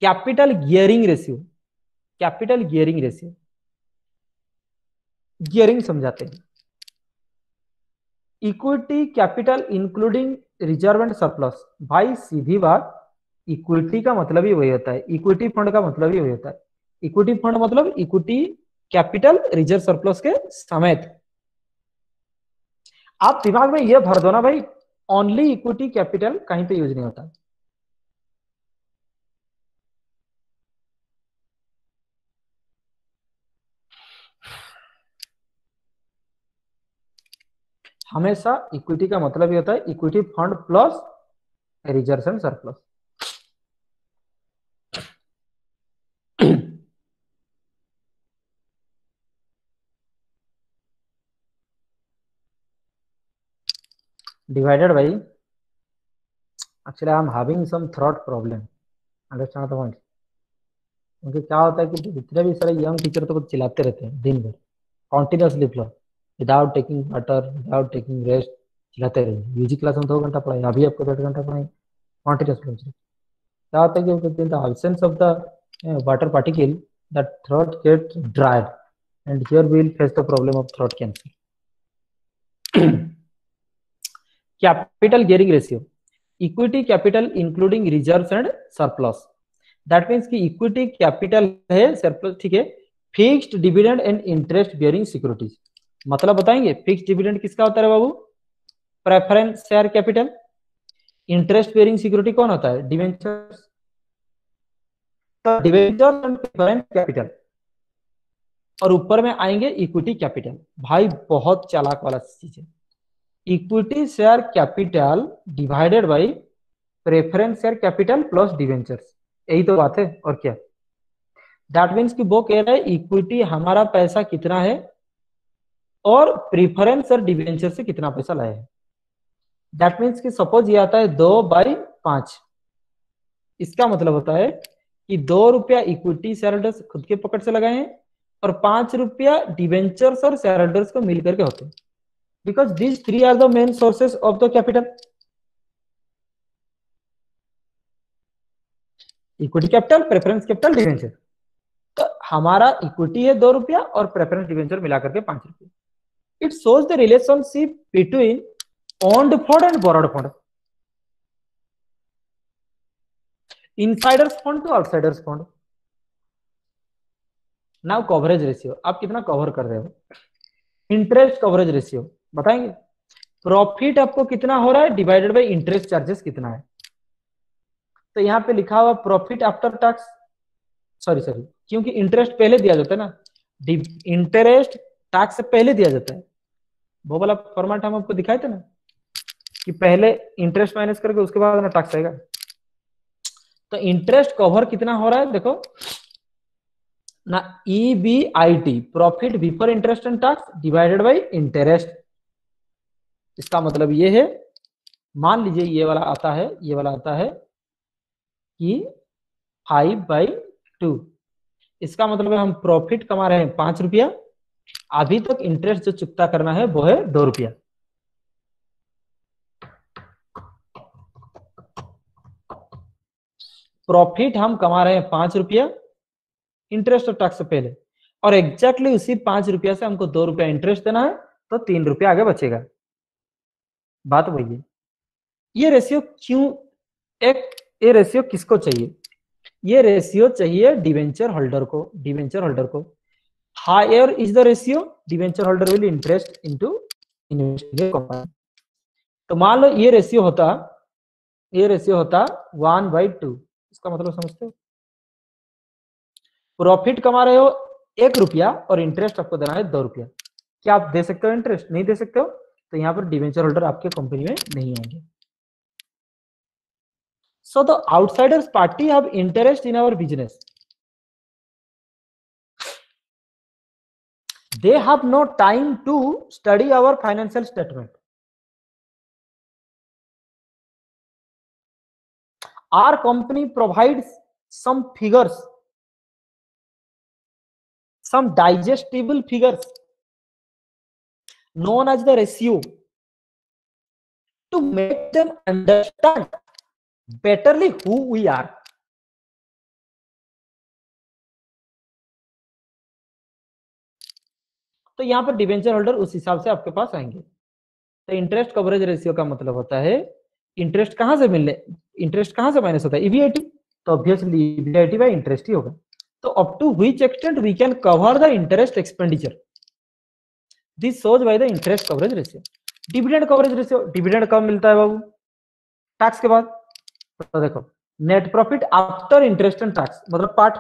Capital gearing ratio, capital gearing ratio, gearing समझाते हैं। Equity capital including reserve and surplus. भाई सीधी बात, इक्विटी का मतलब ही वही होता है, इक्विटी फंड का मतलब ही वही होता है। इक्विटी फंड मतलब इक्विटी कैपिटल रिजर्व सरप्लस के समेत। आप दिमाग में ये भर दो ना भाई, ओनली इक्विटी कैपिटल कहीं पे यूज नहीं होता। हमेशा इक्विटी का मतलब ये होता है equity fund plus reserve and surplus. divided by, actually I am having some throat problem, understand the point। क्योंकि क्या होता है कि जितने भी सारे यंग टीचर तो चिल्लाते रहते हैं दिन भर, continuously flow, without taking water, without taking rest, चिल्लाते रहे। यूजी क्लास में 2 घंटा पढ़ाए, अभी आपको 1.5 घंटा पढ़ाए, कॉन्टिन्यूस फ्लो। क्या होता है कि in the absence of the water particle, the throat gets dried and here we will face the problem of throat cancer। Capital gearing ratio, equity capital including reserves and surplus. That means कि इक्विटी कैपिटल है, सरप्लस, ठीक है। Fixed dividend and interest bearing securities, मतलब बताएंगे फिक्स्ड डिविडेंड किसका होता है बाबू, preference share capital. Interest bearing security कौन होता है, डिवेंचर्स। तो डिवेंचर्स एंड प्रेफरेंस कैपिटल, और ऊपर में आएंगे इक्विटी कैपिटल। भाई बहुत चालाक वाला चीज है, equity share capital divided by preference share capital plus debentures, यही तो बात है और क्या। दैट मीन्स कि वो कह रहा है इक्विटी हमारा पैसा कितना है और प्रेफरेंस और डिवेंचर से कितना पैसा लाया है। दैट मीन्स कि सपोज ये आता है 2/5, इसका मतलब होता है कि 2 रुपया इक्विटी शेयर होल्डर्स खुद के पॉकेट से लगाए हैं और 5 रुपया डिवेंचर्स और शेयर होल्डर्स को मिलकर के होते हैं, because these 3 are the main sources of the capital. Equity capital, preference capital, debenture. तो हमारा इक्विटी है 2 रुपया और प्रेफरेंस डिवेंचर मिलाकर के 5 रुपया। It shows the relationship between owned fund and borrowed fund, insiders fund to outsiders fund. Now coverage ratio, आप कितना कवर कर रहे हो। इंटरेस्ट कवरेज रेशियो बताएंगे, प्रॉफिट आपको कितना हो रहा है डिवाइडेड बाय इंटरेस्ट चार्जेस कितना है। तो यहाँ पे लिखा हुआ प्रॉफिट आफ्टर टैक्स, सॉरी क्योंकि इंटरेस्ट पहले दिया जाता है ना, इंटरेस्ट टैक्स से पहले दिया जाता है, वो वाला फॉर्मेट हम आपको दिखाए थे ना कि पहले इंटरेस्ट माइनस करके उसके बाद ना टैक्स आएगा। तो इंटरेस्ट कवर कितना हो रहा है देखो ना, EBIT profit before interest and tax divided bye interest. इसका मतलब ये है, मान लीजिए ये वाला आता है, ये वाला आता है कि 5/2, इसका मतलब है हम प्रॉफिट कमा रहे हैं 5 रुपया, अभी तक इंटरेस्ट जो चुकता करना है वो है 2 रुपया। प्रॉफिट हम कमा रहे हैं 5 रुपया इंटरेस्ट और टैक्स से पहले, और एग्जैक्टली उसी 5 रुपया से हमको 2 रुपया इंटरेस्ट देना है, तो 3 रुपया आगे बचेगा। बात वही है। ये रेशियो क्यों, एक ये रेशियो किसको चाहिए, ये रेशियो चाहिए डिवेंचर होल्डर को। डिवेंचर होल्डर को higher is the ratio, debenture holder will interest into investing company. तो मान लो ये रेशियो होता 1/2, इसका मतलब समझते हो, प्रॉफिट कमा रहे हो 1 रुपया और इंटरेस्ट आपको देना है 2 रुपया, क्या आप दे सकते हो इंटरेस्ट, नहीं दे सकते हो, तो यहाँ पर डिवेंचर होल्डर आपके कंपनी में नहीं आएंगे। So the outsiders party have interest in our business, they have no time to study our financial statement. Our company provides some figures, some digestible figures known as the ratio to make them understand betterly who we are. तो यहां पर डिवेंचर होल्डर उस हिसाब से आपके पास आएंगे। तो इंटरेस्ट कवरेज रेशियो का मतलब होता है इंटरेस्ट कहां से मिलने, इंटरेस्ट कहां से माइनस होता है, EBIT, तो ऑब्वियसली EBIT बाय इंटरेस्ट ही होगा। तो up to which extent we can cover the interest expenditure, this shows by the interest coverage ratio. Dividend coverage ratio, dividend कब मिलता है बाबू, टैक्स के बाद। तो देखो net profit after interest and tax, मतलब part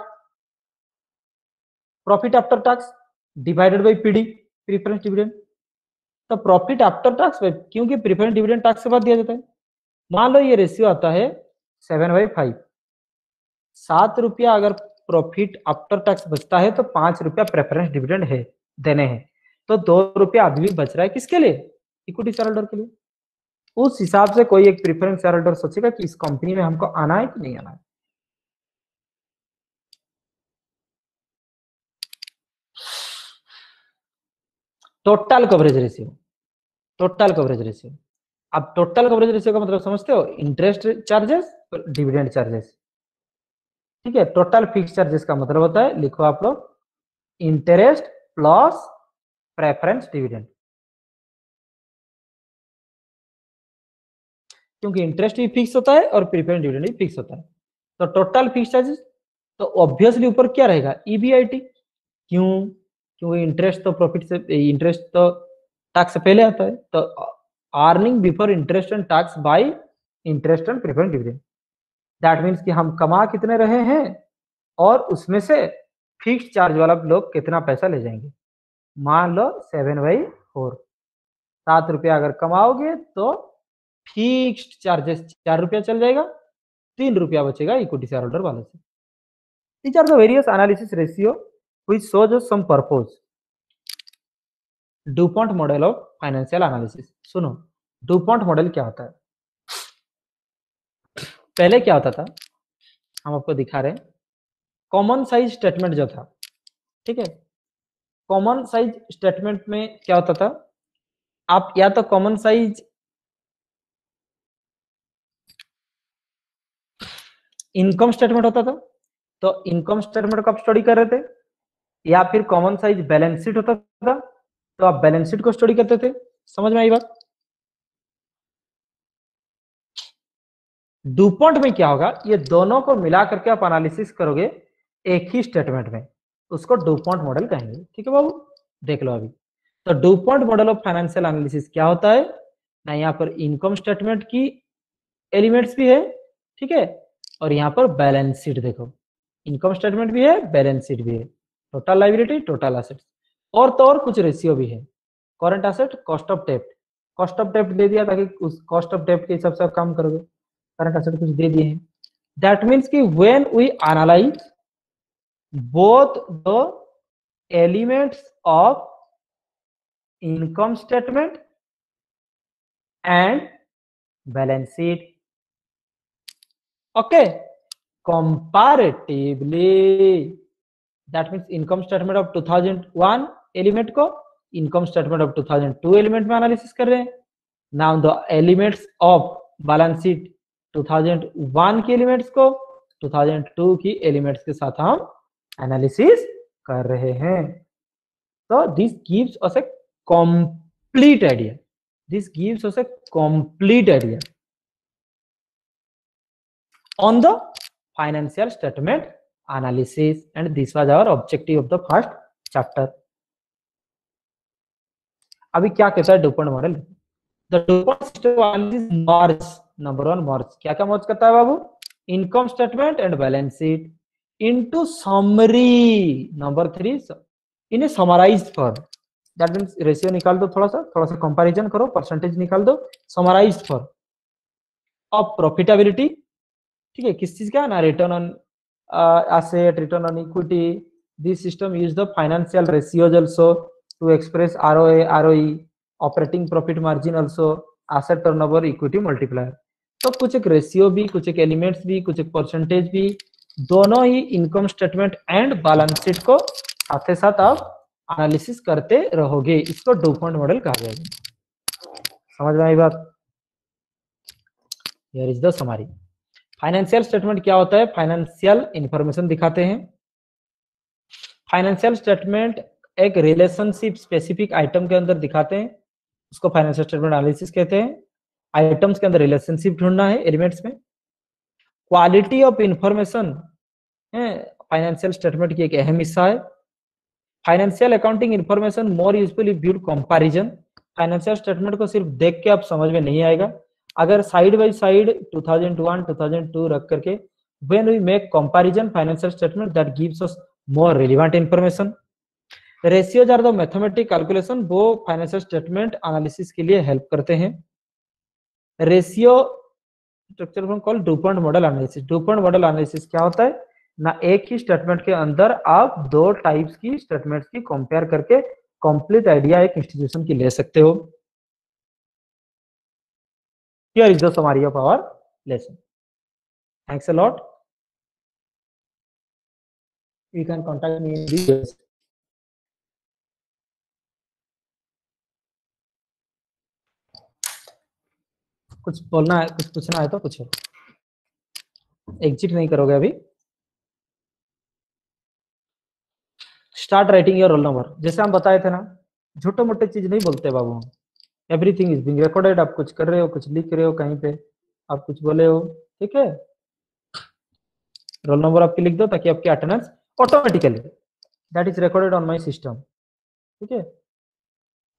profit after tax divided by PD, preference dividend. तो प्रॉफिट आफ्टर टैक्स, क्योंकि प्रीफरेंस डिविडेंड टैक्स के बाद दिया जाता है। मान लो ये रेशियो आता है 7/5, 7 रुपया अगर प्रॉफिट आफ्टर टैक्स बचता है तो 5 रुपया प्रेफरेंस डिविडेंड है देने हैं, तो 2 रुपया अभी भी बच रहा है किसके लिए, इक्विटी शेयर होल्डर के लिए। उस हिसाब से कोई एक प्रीफरेंस शेयर होल्डर सोचेगा कि इस कंपनी में हमको आना है कि नहीं आना है। Total coverage ratio, total coverage ratio, अब टोटल कवरेज रेशियो का मतलब समझते हो, इंटरेस्ट चार्जेस और डिविडेंड चार्जेस, ठीक है। टोटल फिक्स चार्जेस का मतलब होता है, लिखो आप लोग, इंटरेस्ट प्लस प्रेफरेंस डिविडेंड, क्योंकि इंटरेस्ट भी फिक्स होता है और प्रीफरेंस डिविडेंड भी फिक्स होता है। तो टोटल फिक्स चार्जेस, तो ऑब्वियसली ऊपर क्या रहेगा, EBIT, क्यों, क्योंकि इंटरेस्ट तो प्रॉफिट से, इंटरेस्ट तो टैक्स से पहले आता है, तो earning before interest and tax bye interest and preference dividend. That means कि हम कमा कितने रहे हैं और उसमें से फिक्स चार्ज वाला लोग कितना पैसा ले जाएंगे। मान लो 7/4, 7 रुपया अगर कमाओगे तो फिक्स्ड चार्जेस 4 रुपया चल जाएगा, 3 रुपया बचेगा इक्विटी शेयर होल्डर वाले से। These are the various analysis ratio which shows us some purpose. DuPont model of financial analysis. सुनो डुपॉन्ट मॉडल क्या होता है, पहले क्या होता था हम आपको दिखा रहे हैं, कॉमन साइज स्टेटमेंट जो था, ठीक है, कॉमन साइज स्टेटमेंट में क्या होता था, आप या तो कॉमन साइज इनकम स्टेटमेंट होता था, तो इनकम स्टेटमेंट को आप स्टडी कर रहे थे, या फिर कॉमन साइज बैलेंस शीट होता था, तो आप बैलेंस शीट को स्टडी करते थे। समझ में आई बात। डुपॉन्ट में क्या होगा, ये दोनों को मिला करके आप एनालिसिस करोगे एक ही स्टेटमेंट में, उसको डुपॉन्ट मॉडल कहेंगे। ठीक है बाबू, देख लो अभी। तो DuPont model of financial analysis क्या होता है ना, यहाँ पर इनकम स्टेटमेंट की एलिमेंट्स भी है, ठीक है, और यहाँ पर बैलेंस शीट देखो, इनकम स्टेटमेंट भी है, बैलेंस शीट भी है, टोटल लाइबिलिटी, टोटल एसेट्स, और तो और कुछ रेशियो भी है, current asset, cost of dept. Cost of डेप्ट दे दिया ताकि उस कॉस्ट ऑफ डेप्ट के हिसाब से आप काम करोगे, करंट एसेट कुछ दे दिए हैं। दैट मीन्स कि when we analyse both the elements of income statement and balance sheet, okay, comparatively, that means income statement of 2001 element को इनकम स्टेटमेंट ऑफ 2002 एलिमेंट में एनालिसिस कर रहे हैं। Now the elements of balance sheet 2001 की एलिमेंट्स को 2002 की एलिमेंट्स के साथ हम एनालिसिस कर रहे हैं। तो this gives us A complete idea, this gives us A complete idea on the financial statement analysis, and this was our objective of the first chapter. अभी क्या कहता है DuPont model, the DuPont system analysis merge, number one merge, क्या क्या मर्ज करता है बाबू, income statement and balance sheet into summary, number three in a summarised form. That means ratio निकाल दो, थोड़ा सा कंपैरिजन करो, परसेंटेज निकाल दो, समराइज्ड फॉर्म ऑफ प्रॉफिटेबिलिटी, ठीक है, किस चीज का ना, return on asset, return on equity. This system use the financial ratios also to express ROA, ROE, operating profit margin also, asset turnover, equity multiplier. तो कुछ एक रेशियो भी, कुछ एक एलिमेंट्स भी, कुछ एक परसेंटेज भी, दोनों ही income statement and balance sheet को साथ साथ आप एनालिसिस करते रहोगे, इसको डुपॉन्ट मॉडल कहा जाएगा। समझ में आई बात? Here is the summary. Financial statement क्या होता है, फाइनेंशियल इंफॉर्मेशन दिखाते हैं। फाइनेंशियल स्टेटमेंट एक रिलेशनशिप स्पेसिफिक आइटम के अंदर दिखाते हैं, उसको फाइनेंशियल स्टेटमेंट एनालिसिस कहते हैं। आइटम्स के अंदर रिलेशनशिप ढूंढना है एलिमेंट्स में। Quality of information financial statement की एक अहम हिस्सा है। फाइनेंशियल अकाउंटिंग इंफॉर्मेशन मोर usefully viewed comparison, financial statement को सिर्फ देख के आप समझ में नहीं आएगा, अगर साइड बाय साइड 2001 2002 रख करके when we make comparison financial statement that gives us more relevant information. Ratios are the mathematical calculation, वो फाइनेंशियल स्टेटमेंट एनालिसिस के लिए हेल्प करते हैं। Ratio structure form called DuPont model analysis. DuPont model analysis क्या होता है ना, एक ही स्टेटमेंट के अंदर आप दो टाइप्स की स्टेटमेंट्स की कंपेयर करके कंप्लीट आइडिया एक इंस्टीट्यूशन की ले सकते हो। Here is the summary of our lesson. Thanks a lot. You can contact me in details. कुछ बोलना है, कुछ पूछना है तो पूछो। एग्जिट नहीं करोगे अभी। Start writing your roll number, जैसे हम बताए थे ना, छोटे मोटे चीज नहीं बोलते बाबू। एवरीथिंग इज बीइंग रिकॉर्डेड, आप कुछ कर रहे हो, कुछ लिख रहे हो, कहीं पे आप कुछ बोले हो, ठीक है, रोल नंबर आपकी लिख दो ताकि आपकी attendance automatically that is recorded on my system, ठीक है,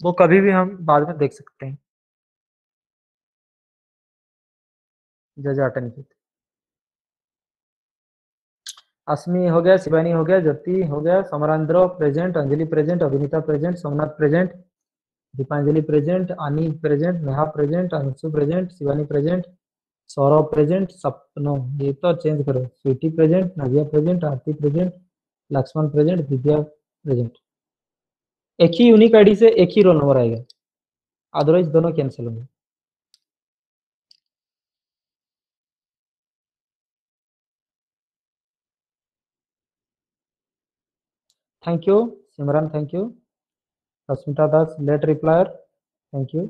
वो कभी भी हम बाद में देख सकते हैं। जज अटेंडेंस, अस्मी हो गया, शिवानी हो गया, ज्योति हो गया, Samarendra present, Anjali present, Abhinita present, Somnath present, Dipanjali present, Ani present, Neha present, Anshu present, Shivani present, Saurabh present, Sapno ये तो चेंज करो, Sweety present, Navya present, Aarti present, Lakshman present, Divya present. एक ही यूनिक आईडी से एक ही रोल नंबर आएगा, अदरवाइज दोनों कैंसिल होंगे। Thank you Simran, thank you Rashmita Das, late replier, thank you.